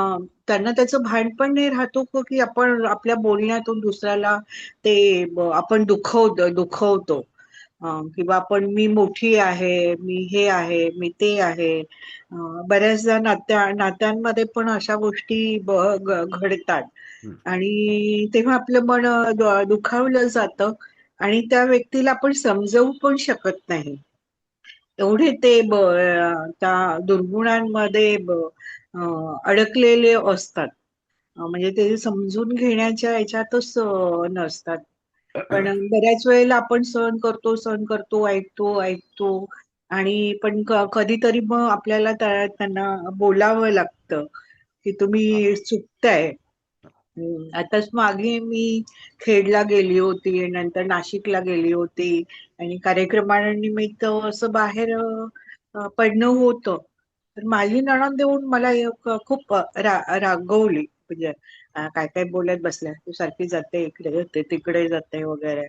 त्यांना त्याचं भान पण नाही राहतो की आपण आपल्या बोलण्यातून दुसऱ्याला ते आपण दुखवतो. किंवा आपण मी मोठी आहे, मी हे आहे, मी ते आहे. बऱ्याचदा नात्यांमध्ये पण अशा गोष्टी घडतात. हम्म. आणि तेव्हा आपलं मन दुखावलं जातं आणि त्या व्यक्तीला आपण समजवू पण शकत नाही. एवढे ते त्या दुर्गुणांमध्ये अडकलेले असतात. म्हणजे ते समजून घेण्याच्या याच्यातच नसतात. पण बऱ्याच वेळेला आपण सहन करतो, ऐकतो आणि पण कधीतरी मग आपल्याला त्यांना बोलावं लागतं की हा. तुम्ही चुकताय. आताच मागे मी खेडला गेली होती, नंतर नाशिकला गेली होती आणि कार्यक्रमानिमित्त असं बाहेर पडणं होतं. तर माझी नणंद येऊन मला खूप रागवली. म्हणजे काय काय बोलत बसल्या, तू सारखी जाते इकडे जाते तिकडे जाते वगैरे.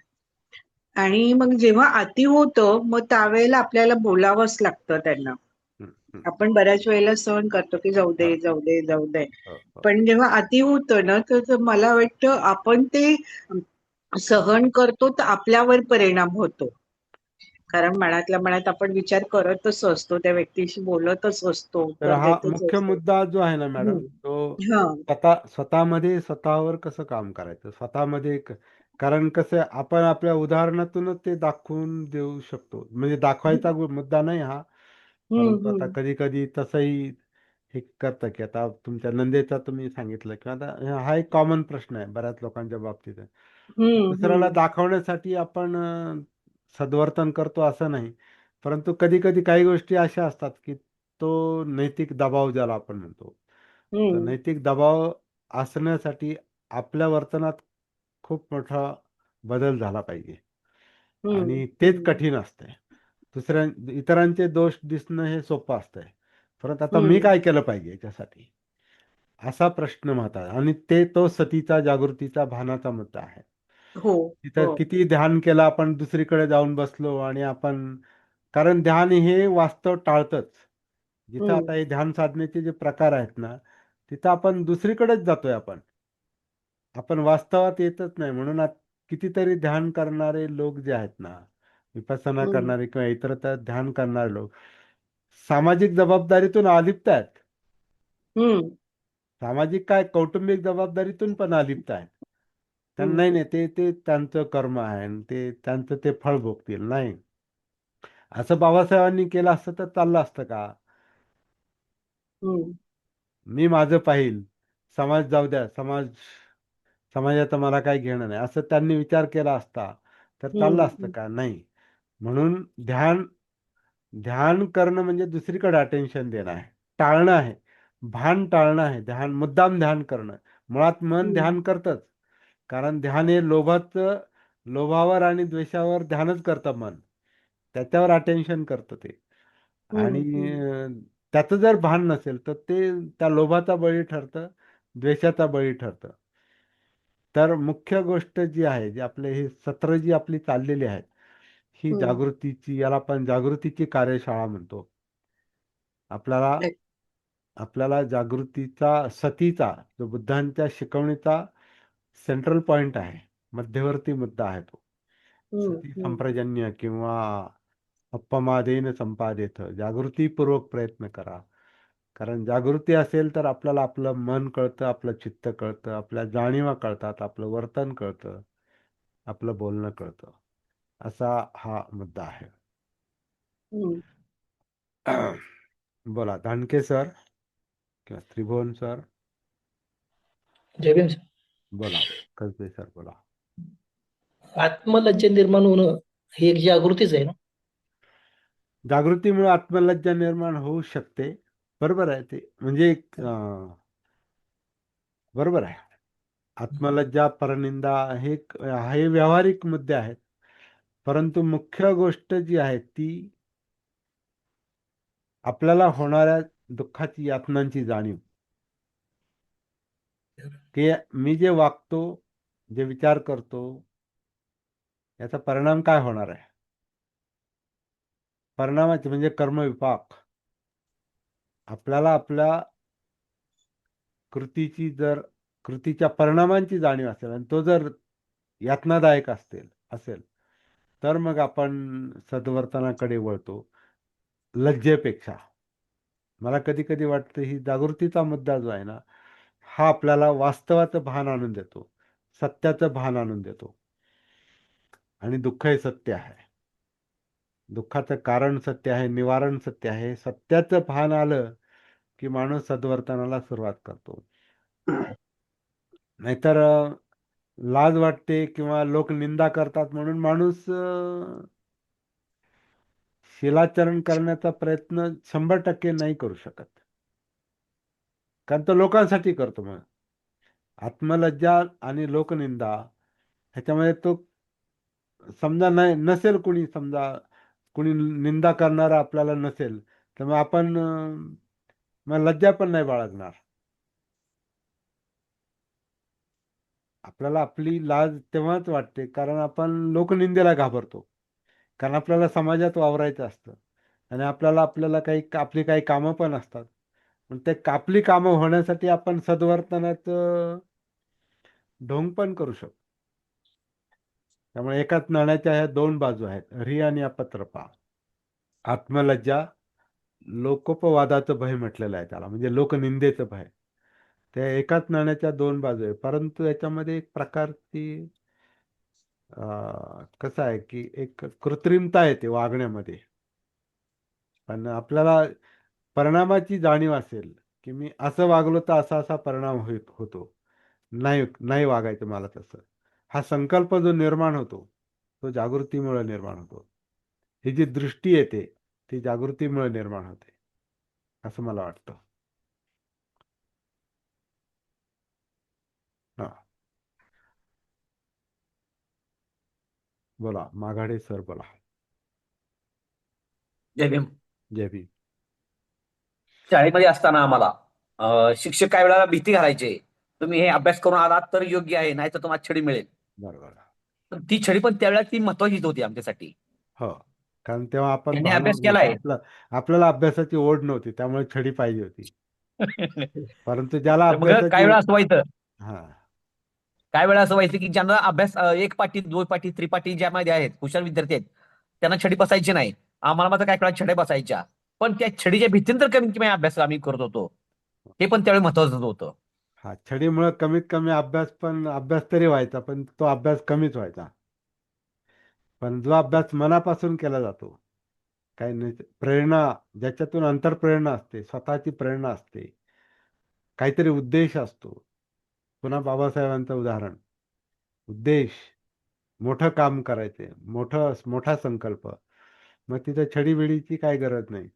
आणि मग जेव्हा अति होतं मग त्यावेळेला आपल्याला बोलावंच लागतं त्यांना. हम्म. हम्म. आपण बऱ्याच वेळेला सहन करतो की जाऊ हा. दे जाऊ दे जाऊ दे. हो, हो. पण जेव्हा अति होतं ना तर मला वाटतं आपण ते सहन करतो तर आपल्यावर परिणाम होतो. कारण मनातल्या मनात आपण विचार करतच असतो, त्या व्यक्तीशी बोलतच असतो, तर उत्तर हा देतच मुख्य असतो. मुद्दा जो आहे ना हम्म. मॅडम, तो हा. स्वतःमध्ये स्वतःवर कसं काम करायचं, स्वतःमध्ये कारण कसं आहे, आपण आपल्या उदाहरणातूनच ते दाखवून देऊ शकतो. म्हणजे दाखवायचा मुद्दा नाही हा. हम्म. परंतु आता हम्म. कधी कधी तसंही हे करतं की आता तुमच्या नंदेचा तुम्ही सांगितलं किंवा आता हा एक कॉमन प्रश्न आहे बऱ्याच लोकांच्या बाबतीत आहे. हम्म. दुसऱ्याला हम्म. दाखवण्यासाठी आपण सद्वर्तन करतो असं नाही. परंतु कधी कधी काही गोष्टी अशा असतात की तो नैतिक दबाव ज्याला आपण म्हणतो, तर हम्म. नैतिक दबाव असण्यासाठी आपल्या वर्तनात खूप मोठा बदल झाला पाहिजे. हम्म. आणि तेच हम्म. कठीण असतंय. इतरांचे दोष दिसणं हे सोपं असतंय. परंतु आता मी हम्म. काय केलं पाहिजे याच्यासाठी, असा प्रश्न महत्त्वाचा. आणि तो सतीचा जागृतीचा भानाचा मुद्दा आहे. हो. तिथं हो. किती ध्यान केलं आपण, दुसरीकडे जाऊन बसलो आणि आपण, कारण ध्यान हे वास्तव टाळतच. जिथं हम्म. आता हे ध्यान साधनेचे जे प्रकार आहेत ना, तिथं आपण दुसरीकडेच जातोय. आपण वास्तवात येतच नाही. म्हणून कितीतरी ध्यान करणारे लोक जे आहेत ना, विपස්සना हम्म. करणारे किंवा इतरत्र ध्यान करणारे लोक, सामाजिक जबाबदारीतून अलिप्त आहेत. हम्म. सामाजिक काय, कौटुंबिक जबाबदारीतून पण अलिप्त आहेत. त्यांना हम्म. नाही नाही, ते त्यांचं कर्म आहे आणि ते त्यांचं ते फळ भोगतील. नाही, असं बाबासाहेबांनी केलं असतं तर चाललं असतं का? हम्म. मी माझं पाहिल, समाज जाऊ द्या, समाज समाजाचं मला काही घेणं नाही, असं त्यांनी विचार केला असता तर चाललं हम्म, असतं का? नाही. म्हणून ध्यान ध्यान करणं म्हणजे दुसरीकडे अटेन्शन देणं आहे, टाळणं आहे, भान टाळणं आहे. ध्यान मुद्दाम ध्यान करणं. मुळात मन हम्म, ध्यान करतच, कारण ध्यान हे लोभावर आणि द्वेषावर ध्यानच करतं मन, त्याच्यावर अटेन्शन करतं ते. आणि हम्म, त्याचं जर भान नसेल तर ते त्या लोभाचा बळी ठरतं, द्वेषाचा बळी ठरतं. तर मुख्य गोष्ट जी आहे, जी आपले ही सत्र जी आपली चाललेली आहेत, ही हम्म. जागृतीची, याला आपण जागृतीची कार्यशाळा म्हणतो. आपल्याला आपल्याला जागृतीचा, सतीचा, जो बुद्धांच्या शिकवणीचा सेंट्रल पॉइंट आहे, मध्यवर्ती मुद्दा आहे तो. हम्म, सती हम्म, संप्रजन्य किंवा अप्पमादेन संपादेत, जागृतीपूर्वक प्रयत्न करा. कारण जागृती असेल तर आपल्याला आपलं मन कळतं, आपलं चित्त कळतं, आपल्या जाणीवा कळतात, आपलं वर्तन कळतं, आपलं बोलणं कळतं. असा हा मुद्दा आहे. हम्म. बोला दानके सर किंवा त्रिभुवन सर. जय भीम सर. बोला कसबे सर बोला. आत्मलज्जा निर्माण होणं ही एक जागृतीच आहे ना. जागृतीमुळे आत्मलज्जा निर्माण होऊ शकते. बरोबर आहे ते, म्हणजे बरोबर आहे. आत्मलज्जा, परनिंदा हे व्यावहारिक मुद्दे आहेत. परंतु मुख्य गोष्ट जी आहे ती आपल्याला होणाऱ्या दुःखाची, यातनांची जाणीव, की मी जे वागतो, जे विचार करतो, याचा परिणाम काय होणार आहे. परिणामाचे म्हणजे कर्मविपाक. आपल्याला आपल्या कृतीच्या परिणामांची जाणीव असेल आणि तो जर यातनादायक असेल तर मग आपण सद्वर्तनाकडे वळतो, लज्जेपेक्षा. मला कधी कधी वाटतं ही जागृतीचा मुद्दा जो आहे ना, हा आपल्याला वास्तवाचं भान आणून देतो, सत्याचं भान आणून देतो. आणि दुःख हे सत्य आहे, दुःखाचं कारण सत्य आहे, निवारण सत्य आहे. सत्याचं भान आलं की माणूस सद्वर्तनाला सुरुवात करतो. नाहीतर लाज वाटते किंवा लोक निंदा करतात म्हणून माणूस शिलाचरण करण्याचा प्रयत्न 100% नाही करू शकत, कारण तो लोकांसाठी करतो. मग आत्मलज्जा आणि लोकनिंदा ह्याच्यामध्ये तो, समजा नाही नसेल कुणी, समजा कुणी निंदा करणारा आपल्याला नसेल, तर मग आपण मग लज्जा पण नाही बाळगणार. आपल्याला आपली लाज तेव्हाच वाटते कारण आपण लोकनिंदेला घाबरतो, कारण आपल्याला समाजात वावरायचं असतं आणि आपल्याला आपली काही कामं पण असतात. पण ते आपली कामं होण्यासाठी आपण सद्वर्तनाचं ढोंग पण करू शकतो. त्यामुळे एकाच नाण्याच्या ह्या दोन बाजू आहेत, री आणि अपत्रपा. आत्मलज्जा, लोकोपवादाचं भय म्हटलेलं आहे त्याला, म्हणजे लोकनिंदेचं भय. त्या एकाच नाण्याच्या दोन बाजू आहे, परंतु याच्यामध्ये एक प्रकारची कसं आहे की एक कृत्रिमता येते वागण्यामध्ये. पण आपल्याला परिणामाची जाणीव असेल की मी असं वागलो तर असा असा परिणाम होतो, नाही नाही वागायचं मला तसं, हा संकल्प जो निर्माण होतो तो जागृतीमुळे निर्माण होतो. ही जी दृष्टी येते ती जागृतीमुळे निर्माण होते, असं मला वाटतं. हा, बोला माघाडे सर बोला. जय भीम. जय भीम. शाळेमध्ये असताना आम्हाला शिक्षक काही वेळेला भीती घालायचे, तुम्ही हे अभ्यास करून आलात तर योग्य आहे, नाही तर तुम्हाला छडी मिळेल. बरोबर. पण ती छडी पण त्यावेळेला ती महत्वाचीच होती आमच्यासाठी. हो, कारण तेव्हा आपण त्यांनी भावना अभ्यास नव्हतो, केलाय. आपल्याला अभ्यासाची ओढ नव्हती, त्यामुळे छडी पाहिजे होती. परंतु ज्याला तर मग काही अभ्यासाची, वेळा असं व्हायचं, हा, काही वेळा असं व्हायचं की ज्यांना अभ्यास एक पाटी, दोन पाटी, त्रिपाटी ज्यामध्ये आहेत, हुशार विद्यार्थी आहेत, त्यांना छडी बसायची नाही. आम्हाला मात्र काही वेळा छड्या बसायच्या. पण त्या छडीच्या भीतीने तर कमीत कमी अभ्यास आम्ही करत होतो. हे पण त्यावेळी महत्वाचं होतं. हा, छडीमुळे कमीत कमी अभ्यास तरी व्हायचा, पण तो अभ्यास कमीच व्हायचा. पण जो अभ्यास मनापासून केला जातो, काही नाही, प्रेरणा, ज्याच्यातून अंतरप्रेरणा असते, स्वतःची प्रेरणा असते, काहीतरी उद्देश असतो. पुन्हा बाबासाहेबांचं उदाहरण, उद्देश, मोठं काम करायचे, मोठा संकल्प, मग तिथे छडीबिडीची काय गरज नाही.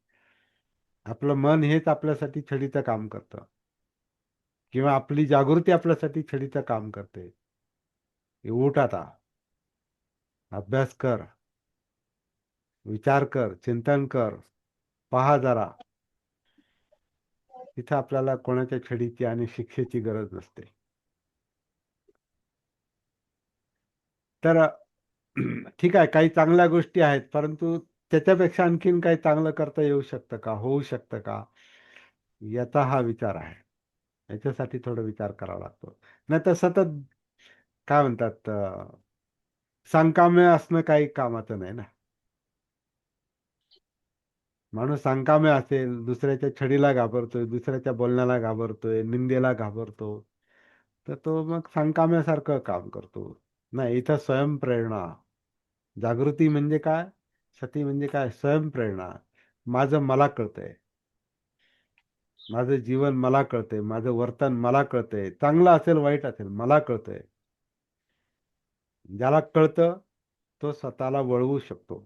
आपलं मन हेच आपल्यासाठी छडीचं काम करतं, किंवा आपली जागृती आपल्यासाठी छडीचं काम करते. की उठ आता, अभ्यास कर, विचार कर, चिंतन कर, पहा जरा. तिथं आपल्याला कोणाच्या छडीची आणि शिक्षेची गरज नसते. तर ठीक आहे, काही चांगल्या गोष्टी आहेत, परंतु त्याच्यापेक्षा आणखीन काही चांगलं करता येऊ शकतं का, होऊ शकतं का, याचा हा विचार आहे. याच्यासाठी थोडा विचार करावा लागतो. नाही तर सतत काय म्हणतात, सांकाम्य असणं काही कामाचं नाही ना. माणूस सांकाम्य असेल, दुसऱ्याच्या छडीला घाबरतोय, दुसऱ्याच्या बोलण्याला घाबरतोय, निंदेला घाबरतो, तर तो मग सांकाम्यासारखं काम करतो. नाही, इथं स्वयंप्रेरणा, जागृती म्हणजे काय, सती म्हणजे काय, स्वयंप्रेरणा. माझं मला कळतंय, माझं जीवन मला कळतंय, माझं वर्तन मला कळतंय, चांगलं असेल वाईट असेल मला कळतंय. ज्याला कळतं तो स्वतःला वळवू शकतो,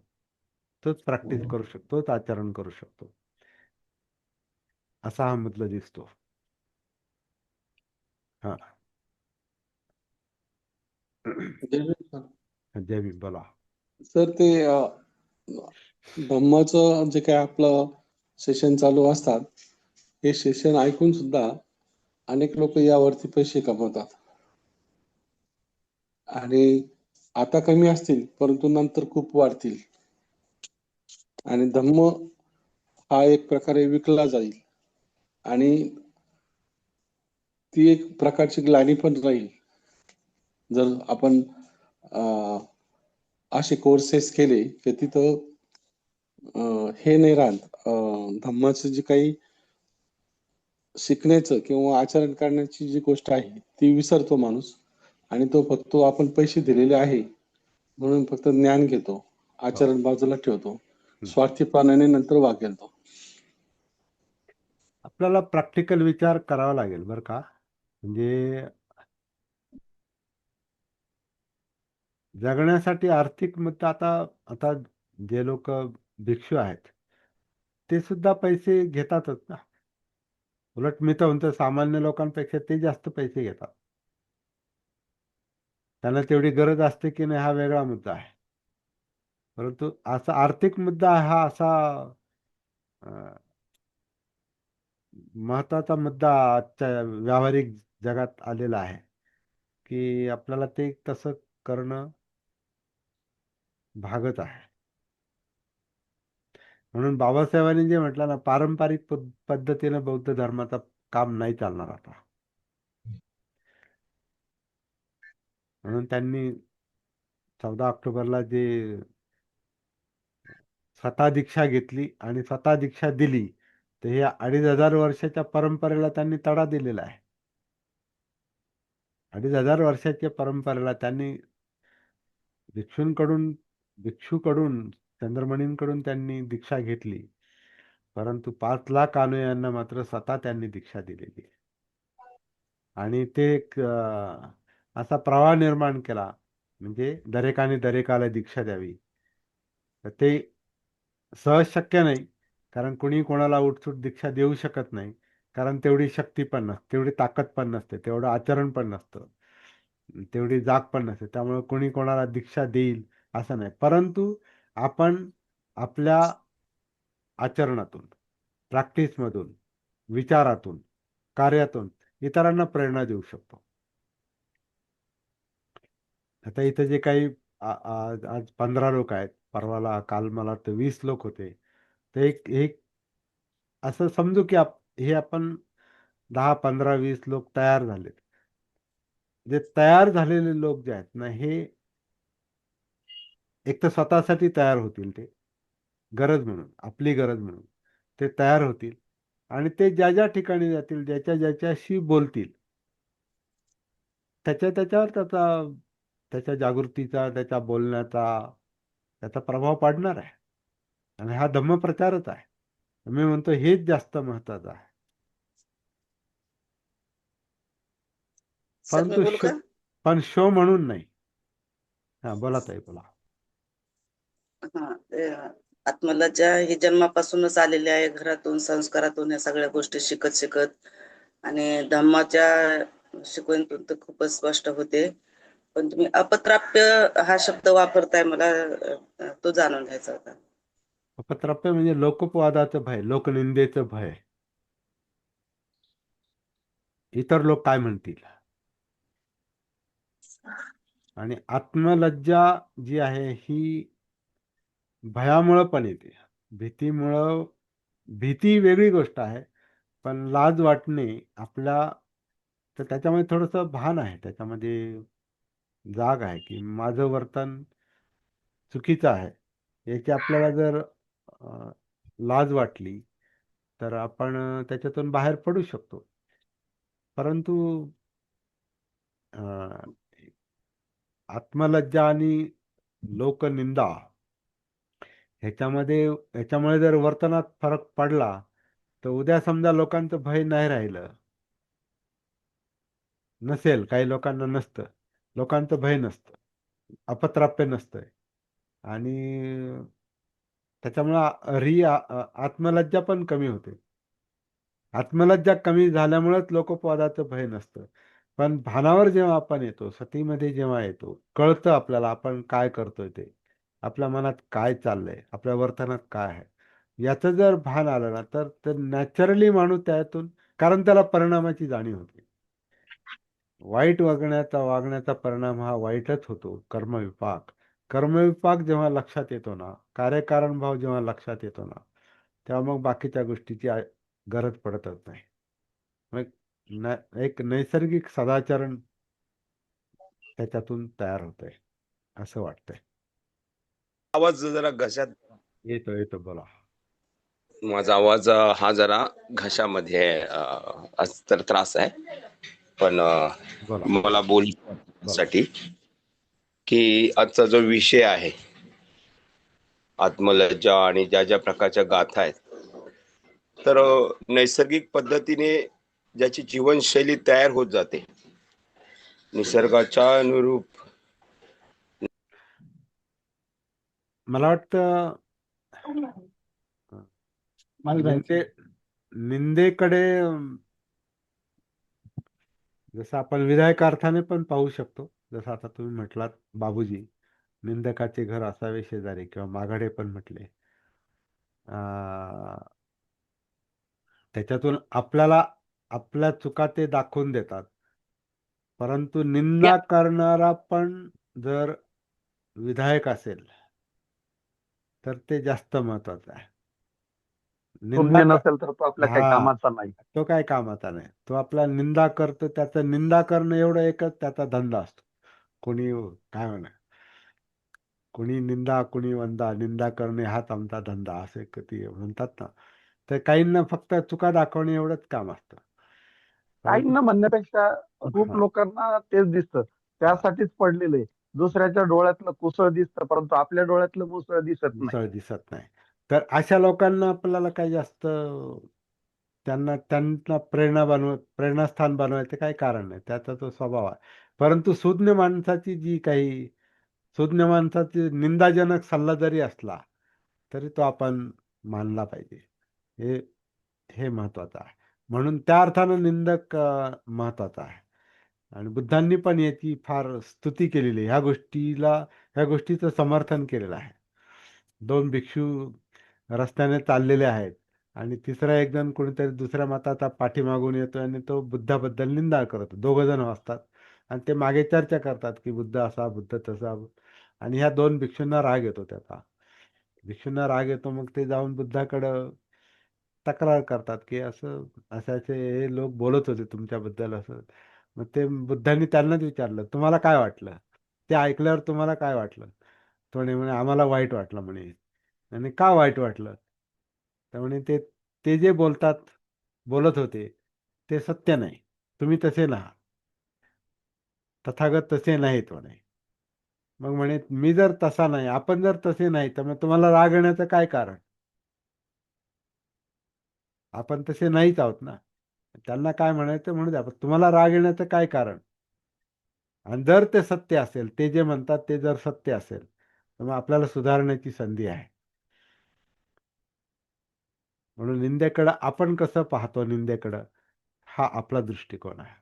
तोच प्रॅक्टिस करू शकतो, तोच आचरण करू शकतो. असा हा मधला दिसतो. हा. जय भीम, बोला. सर ते धम्माचं जे काय आपलं सेशन चालू असतात, हे सेशन ऐकून सुद्धा अनेक लोक यावरती पैसे कमवतात. आणि आता कमी असतील, परंतु नंतर खूप वाढतील. आणि धम्म हा एक प्रकारे विकला जाईल, आणि ती एक प्रकारची ग्लानी पण राहील जर आपण असे कोर्सेस केले की तिथं हे नाही राहत, धम्माचं जे काही शिकण्याचं किंवा आचरण करण्याची जी गोष्ट आहे ती विसरतो माणूस, आणि तो फक्त आपण पैसे दिलेले आहे म्हणून फक्त ज्ञान घेतो, आचरण बाजूला ठेवतो, स्वार्थीपणाने नंतर वागेल तो. आपल्याला प्रॅक्टिकल विचार करावा लागेल बरं का. म्हणजे जगण्यासाठी आर्थिक मुद्दा, आता आता जे लोक भिक्षू आहेत ते सुद्धा पैसे घेतातच ना. उलट मी तर म्हणतो सामान्य लोकांपेक्षा ते जास्त पैसे घेतात. त्यांना तेवढी गरज असते की नाही हा वेगळा मुद्दा आहे, परंतु असा आर्थिक मुद्दा हा असा महत्वाचा मुद्दा आजच्या व्यावहारिक जगात आलेला आहे की आपल्याला ते तसं करणं भागच आहे. म्हणून बाबासाहेबांनी जे म्हटलं ना, पारंपरिक पद्धतीने बौद्ध धर्माचा काम नाही चालणार आता. म्हणून त्यांनी 14 ऑक्टोबरला जे स्वतः दीक्षा घेतली आणि स्वतः दीक्षा दिली, तर हे 2500 वर्षाच्या परंपरेला त्यांनी तडा दिलेला आहे. 2500 वर्षाच्या परंपरेला त्यांनी भिक्षूकडून चंद्रमणींकडून त्यांनी दीक्षा घेतली, परंतु 5 लाख अनुयायांना मात्र स्वतः त्यांनी दीक्षा दिलेली. आणि ते एक असा प्रवाह निर्माण केला, म्हणजे दरेकाने दरेकाला दीक्षा द्यावी. तर ते सहज शक्य नाही, कारण कुणी कोणाला उठसूट दीक्षा देऊ शकत नाही, कारण तेवढी शक्ती पण नसते, तेवढी ताकद पण नसते, तेवढं आचरण पण नसतं, तेवढी जाग पण नसते. त्यामुळे कोणी कोणाला दीक्षा देईल असं नाही. परंतु आपण आपल्या आचरणातून, प्रॅक्टिसमधून, विचारातून, कार्यातून इतरांना प्रेरणा देऊ शकतो. आता इथं जे काही आज 15 लोक आहेत, परवाला काल मला वाटतं 20 लोक होते, तर एक एक असं समजू की हे आपण 10, 15, 20 लोक तयार झालेत. जे तयार झालेले लोक जे आहेत ना, हे एक तर स्वतःसाठी तयार होतील, ते गरज म्हणून, आपली गरज म्हणून ते तयार होतील, आणि ते ज्या ज्या ठिकाणी जातील, ज्याच्याशी बोलतील, त्याच्यावर त्याच्या जागृतीचा, त्याच्या बोलण्याचा, त्याचा प्रभाव पडणार आहे. आणि हा धम्मप्रचारच आहे. मी म्हणतो हेच जास्त महत्वाचं आहे. सर मी बोलू का? पण शो म्हणून नाही. हा बोला ताई बोला. हा आत्मलज्जा ही जन्मापासूनच आलेली आहे, घरातून संस्कारातून या सगळ्या गोष्टी शिकत शिकत, आणि धम्माच्या शिकवणीतून तर खूपच स्पष्ट होते. पण तुम्ही अपत्राप्य हा शब्द वापरताय, मला तो जाणून घ्यायचा होता. अपत्राप्य म्हणजे लोकपवादाचं भय, लोकनिंदेचं भय. इतर लोक काय म्हणतील. आणि आत्मलज्जा जी आहे ही भयामुळं पण येते. भीतीमुळं, भीती वेगळी गोष्ट आहे, पण लाज वाटणे आपल्या, तर त्याच्यामध्ये थोडंसं भान आहे, त्याच्यामध्ये जाग आहे की माझं वर्तन चुकीचं आहे. याची आपल्याला जर लाज वाटली तर आपण त्याच्यातून बाहेर पडू शकतो. परंतु अं, आत्मलज्जा आणि लोकनिंदा ह्याच्यामुळे जर वर्तनात फरक पडला तर उद्या समजा लोकांचं भय नाही राहिलं, नसेल, काही लोकांना नसतं, लोकांचं भय नसतं, अपत्राप्य नसतंय, आणि त्याच्यामुळं आत्मलज्जा पण कमी होते. आत्मलज्जा कमी झाल्यामुळेच लोकपवादाचं भय नसतं. पण भानावर जेव्हा आपण येतो, सतीमध्ये जेव्हा येतो, कळतं आपल्याला आपण काय करतोय ते, आपल्या मनात काय चाललंय, आपल्या वर्तनात काय आहे, याचं जर भान आलं ना तर नॅचरली माणूस त्यातून, कारण त्याला परिणामाची जाणीव होते. वाईट वागण्याचा परिणाम हा वाईटच होतो, कर्मविपाक. कर्मविपाक जेव्हा लक्षात येतो ना, कार्यकारण भाव जेव्हा लक्षात येतो ना, तेव्हा मग बाकीच्या गोष्टीची गरज पडतच नाही. मग एक नैसर्गिक सदाचरण त्याच्यातून तयार होतंय असं वाटतंय. आवाज जरा घशात, येतो येतो बोला. माझा आवाज हा जरा घशामध्ये तर त्रास आहे, पण बोला मला बोला. बोलण्यासाठी की आजचा जो विषय आहे आत्मलज्जा आणि ज्या ज्या प्रकारच्या गाथा आहेत, तर नैसर्गिक पद्धतीने ज्याची जीवनशैली तयार होत जाते निसर्गाच्या अनुरूप, मला वाटतं निंदे निंदेकडे जसं आपण विधायक अर्थाने पण पाहू शकतो. जसं आता तुम्ही म्हटलात बाबूजी, निंदकाचे घर असावे शेजारी, किंवा माघाडे पण म्हटले. त्याच्यातून आपल्याला आपल्या चुका ते दाखवून देतात. परंतु निंदा करणारा पण जर विधायक असेल तर ते जास्त महत्वाचं आहे. पुण्य नसेल तर तो आपल्या काही हा, कामाचा नाही. तो काय कामाचा नाही. तो आपला निंदा करतो, त्याचं निंदा करणं एवढं एकच त्याचा धंदा असतो. कोणी काय म्हणा, कोणी निंदा कोणी वंदा, निंदा करणे हाच आमचा धंदा, असे कधी म्हणतात ना. तर काहींना फक्त चुका दाखवणे एवढंच काम असतं. परंतु काहींना म्हणण्यापेक्षा खूप हा, लोकांना तेच दिसतं, हा, त्यासाठीच पडलेले. दुसऱ्याच्या डोळ्यातलं कुसळ दिसतं, परंतु आपल्या डोळ्यातलं मुसळ दिसत नाही. मुसळ दिसत नाही. तर अशा लोकांना आपल्याला काही जास्त त्यांना त्यांना प्रेरणास्थान बनवायचं काही कारण नाही, त्याचा तो स्वभाव आहे. परंतु सुज्ञ माणसाची जी काही सुज्ञ माणसाची निंदाजनक सल्ला जरी असला तरी तो आपण मानला पाहिजे. हे हे महत्वाचं आहे. म्हणून त्या अर्थानं निंदक महत्वाचा आहे. आणि बुद्धांनी पण याची फार स्तुती केलेली आहे. ह्या गोष्टीचं समर्थन केलेलं आहे. 2 भिक्षू रस्त्याने चाललेले आहेत आणि तिसरा एक जण कोणीतरी दुसऱ्या मताचा पाठीमागून येतो आणि तो बुद्धाबद्दल निंदा करतो. 2 जण असतात आणि ते मागे चर्चा करतात की बुद्ध असा, बुद्ध तसा. आणि ह्या 2 भिक्षूंना राग येतो त्याचा. भिक्षूंना राग येतो, मग ते जाऊन बुद्धाकडं तक्रार करतात की असं असे असे हे लोक बोलत होते तुमच्याबद्दल असं. मग ते बुद्धांनी त्यांनाच विचारलं, तुम्हाला काय वाटलं? ते ऐकल्यावर तुम्हाला काय वाटलं? तो म्हणे आम्हाला वाईट वाटलं म्हणे. आणि का वाईट वाटलं? तर म्हणे ते ते जे बोलत होते ते सत्य नाही. तुम्ही तसे ना, तथागत तसे नाहीत म्हणे. मग म्हणे मी जर तसा नाही, आपण जर तसे नाही, तर मग तुम्हाला राग येण्याचं काय कारण? आपण तसे नाहीच आहोत ना. त्यांना काय म्हणायचं म्हणू द्या, पण तुम्हाला राग येण्याचं काय कारण? आणि जर ते सत्य असेल, ते जे म्हणतात ते जर सत्य असेल, तर मग आपल्याला सुधारण्याची संधी आहे. म्हणून निंदेकडं आपण कसं पाहतो, निंदेकडं हा आपला दृष्टिकोन आहे.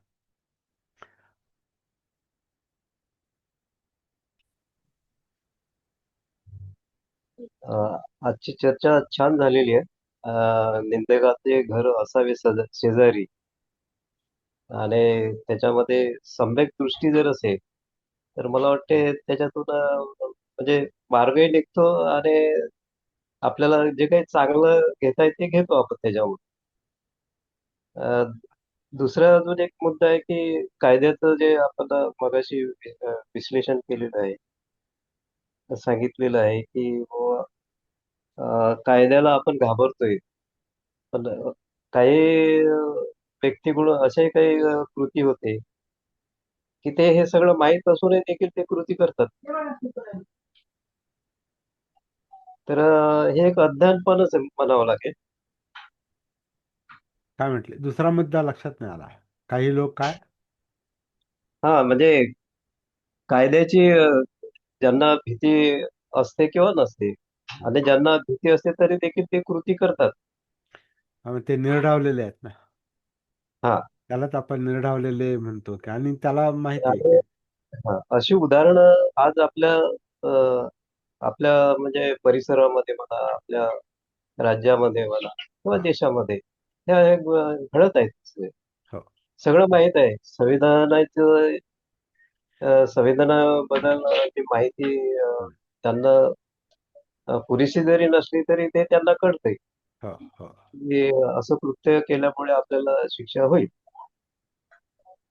आजची चर्चा छान झालेली आहे. निंदकाचे घर असावे शेजारी आणि त्याच्यामध्ये सम्यक दृष्टी जर असेल तर मला वाटते त्याच्यातून म्हणजे मार्गही निघतो आणि आपल्याला जे काही चांगलं घेता येते ते घेतो आपण त्याच्यावर. दुसरा अजून एक मुद्दा आहे की कायद्याचं जे आपण मगाशी विश्लेषण केलेलं आहे, सांगितलेलं आहे की बुवा कायद्याला आपण घाबरतोय. पण काही व्यक्तीकडून असे काही कृती होते की ते हे सगळं माहीत असूनही देखील ते कृती करतात. तर हे एक अज्ञानपणच आहे म्हणावं लागेल. काय म्हटले? दुसरा मुद्दा लक्षात नाही आला. काही लोक काय? हा म्हणजे कायद्याची ज्यांना भीती असते किंवा नसते आणि ज्यांना भीती असते तरी देखील ते कृती करतात. ते निर्ढावलेले आहेत ना, हा त्यालाच आपण निर्ढावलेले म्हणतो की, आणि त्याला माहिती आहे आणि की अशी उदाहरणं आज अ, आपल्या म्हणजे परिसरामध्ये म्हणा, आपल्या राज्यामध्ये म्हणा किंवा देशामध्ये घडत आहेत. हो. सगळं माहीत आहे. संविधानाबद्दल जी माहिती हं. त्यांना पुरेशी जरी नसली तरी ते त्यांना कळतंय हो, हो. की असं कृत्य केल्यामुळे आपल्याला शिक्षा होईल.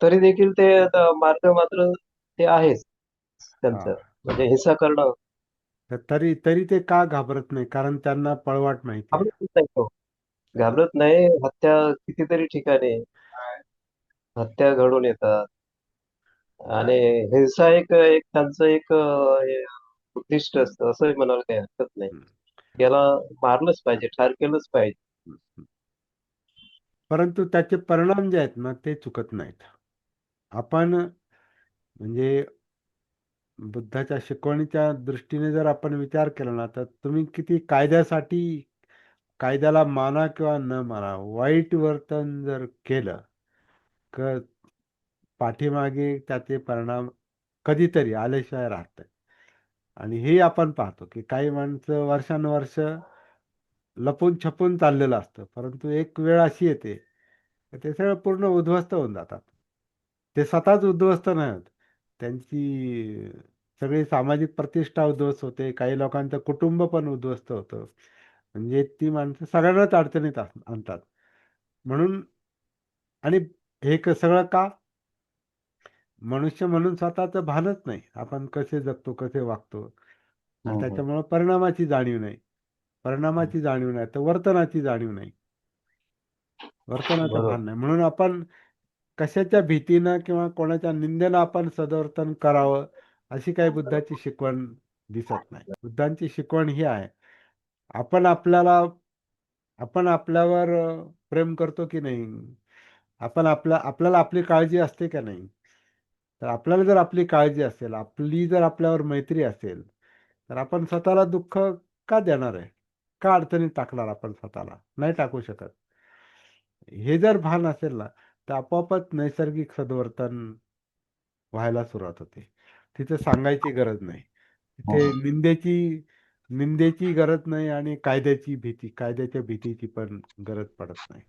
तरी देखील ते मार्ग मात्र ते आहेच हा. त्यांचं. म्हणजे हिंसा करणं तर तरी तरी ते का घाबरत नाही? कारण त्यांना पळवाट माहिती आहे. घाबरत नाही तो. घाबरत नाही. हत्या कितीतरी ठिकाणी हत्या घडून येतात आणि हिंसा एक एक त्यांचं एक हे उद्दिष्ट असतं असंही म्हणायला काही हरकत नाही. हं, याला मारलंच पाहिजे, ठार केलंच पाहिजे. हं, हं. परंतु त्याचे परिणाम जे आहेत ना, ते चुकत नाहीत. आपण म्हणजे बुद्धाच्या शिकवणीच्या दृष्टीने जर आपण विचार केला ना, तर तुम्ही किती कायद्याला माना किंवा न माना, वाईट वर्तन जर केलं, तर पाठीमागे त्याचे परिणाम कधीतरी आल्याशिवाय राहत नाही. आणि हे आपण पाहतो की काही माणसं वर्षानुवर्ष लपून छपून चाललेलं असतं, परंतु एक वेळ अशी येते की ते सगळं पूर्ण उद्ध्वस्त होऊन जातात. ते स्वतःच उद्ध्वस्त नाही होत, त्यांची सगळी सामाजिक प्रतिष्ठा उद्ध्वस्त होते, काही लोकांचं कुटुंब पण उद्ध्वस्त होतं. म्हणजे ती माणसं सगळ्यांनाच अडचणीत आणतात. म्हणून आणि सगळं का? मनुष्य म्हणून स्वतःचं भानच नाही. आपण कसे जगतो, कसे वागतो, आणि हं, हं. त्याच्यामुळं परिणामाची जाणीव नाही. परिणामाची जाणीव नाही, तर वर्तनाची जाणीव नाही. वर्तनाचं बरोबर. भान नाही. म्हणून आपण कशाच्या भीतीनं किंवा कोणाच्या निंदेनं आपण सदवर्तन करावं, अशी काही बुद्धाची शिकवण दिसत नाही. बुद्धांची शिकवण ही आहे, आपण आपल्याला आपण आपल्यावर प्रेम करतो की नाही? आपल्याला आपली काळजी असते का नाही? तर आपल्याला जर आपली काळजी असेल, आपली जर आपल्यावर मैत्री असेल, तर आपण स्वतःला दुःख का देणार आहे? का अडचणीत टाकणार आपण स्वतःला? नाही टाकू शकत. हे जर भान असेल ना, तर आपोआपच नैसर्गिक सदवर्तन व्हायला सुरुवात होते. तिथे सांगायची गरज नाही. तिथे निंदेची गरज नाही आणि कायद्याच्या भीतीची पण गरज पडत नाही.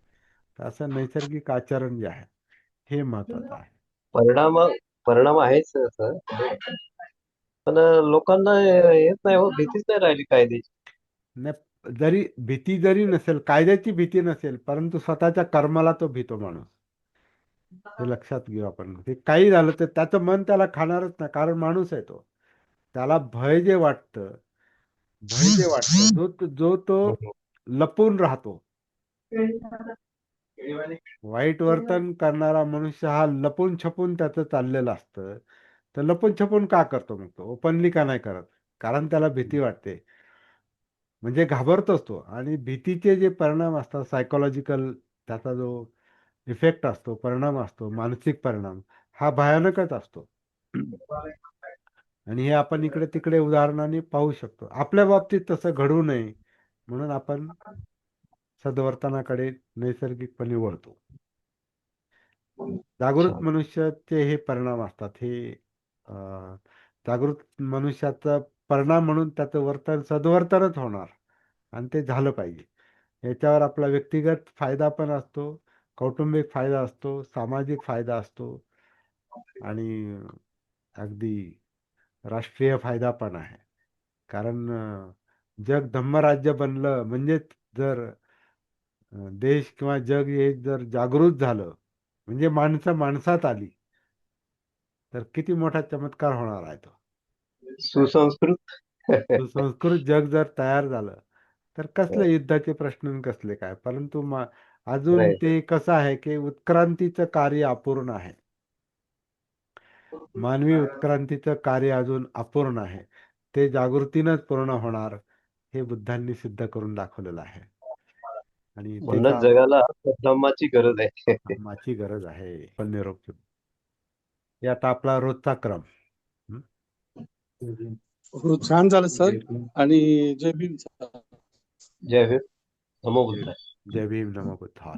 तर असं नैसर्गिक आचरण जे आहे, हे महत्वाचं आहे. परिणाम परिणाम आहेच सर. पण लोकांना येत नाही हो, भीतीच नाही राहिली कायद्याची. जरी नसेल, कायद्याची भीती नसेल, परंतु स्वतःच्या कर्माला तो भीतो माणूस. हे लक्षात घेऊ आपण. ते काही झालं तर त्याचं मन त्याला खाणारच नाही, कारण माणूस आहे तो. त्याला भय जे वाटतं, जो तो हं, हं. लपून राहतो. वाईट वर्तन करणारा मनुष्य हा लपून छपून त्याचं चाललेलं असतं. तर लपून छपून का करतो मग तो? ओपनली का नाही करत? कारण त्याला भीती वाटते. म्हणजे घाबरतोच तो. आणि भीतीचे जे परिणाम असतात सायकोलॉजिकल, त्याचा जो इफेक्ट असतो, परिणाम असतो, मानसिक परिणाम, हा भयानकच असतो. आणि हे आपण इकडे तिकडे उदाहरणाने पाहू शकतो. आपल्या बाबतीत तसं घडू नये म्हणून आपण सद्वर्तनाकडे नैसर्गिकपणे वळतो. जागृत छान. मनुष्याचे हे परिणाम असतात. हे जागृत मनुष्याचा परिणाम म्हणून त्याचं वर्तन सद्वर्तनच होणार आणि ते झालं पाहिजे. याच्यावर आपला व्यक्तिगत फायदा पण असतो, कौटुंबिक फायदा असतो, सामाजिक फायदा असतो आणि अगदी राष्ट्रीय फायदा पण आहे. कारण जग धम्मराज्य बनलं म्हणजेच जर देश किंवा जग हे जर जागृत झालं म्हणजे माणसं माणसात आली तर किती मोठा चमत्कार होणार आहे तो. सुसंस्कृत. सुसंस्कृत जग जर तयार झालं तर कसले युद्धाचे प्रश्न आणि कसले काय. परंतु अजून राईट. ते कसं आहे की उत्क्रांतीचं कार्य अपूर्ण आहे. मानवी उत्क्रांतीचं कार्य अजून अपूर्ण आहे. ते जागृतीनंच पूर्ण होणार हे बुद्धांनी सिद्ध करून दाखवलेलं आहे. आणि म्हणूनच जगाला धम्माची गरज आहे. धम्माची गरज आहे. पण निरोप घेऊ. हे आता आपला रोजचा क्रम. हो, छान झालं सर. आणि जय भीम सर. जय भीम. नमो बुद्धाय. जय भीम, नमो बुद्धाय.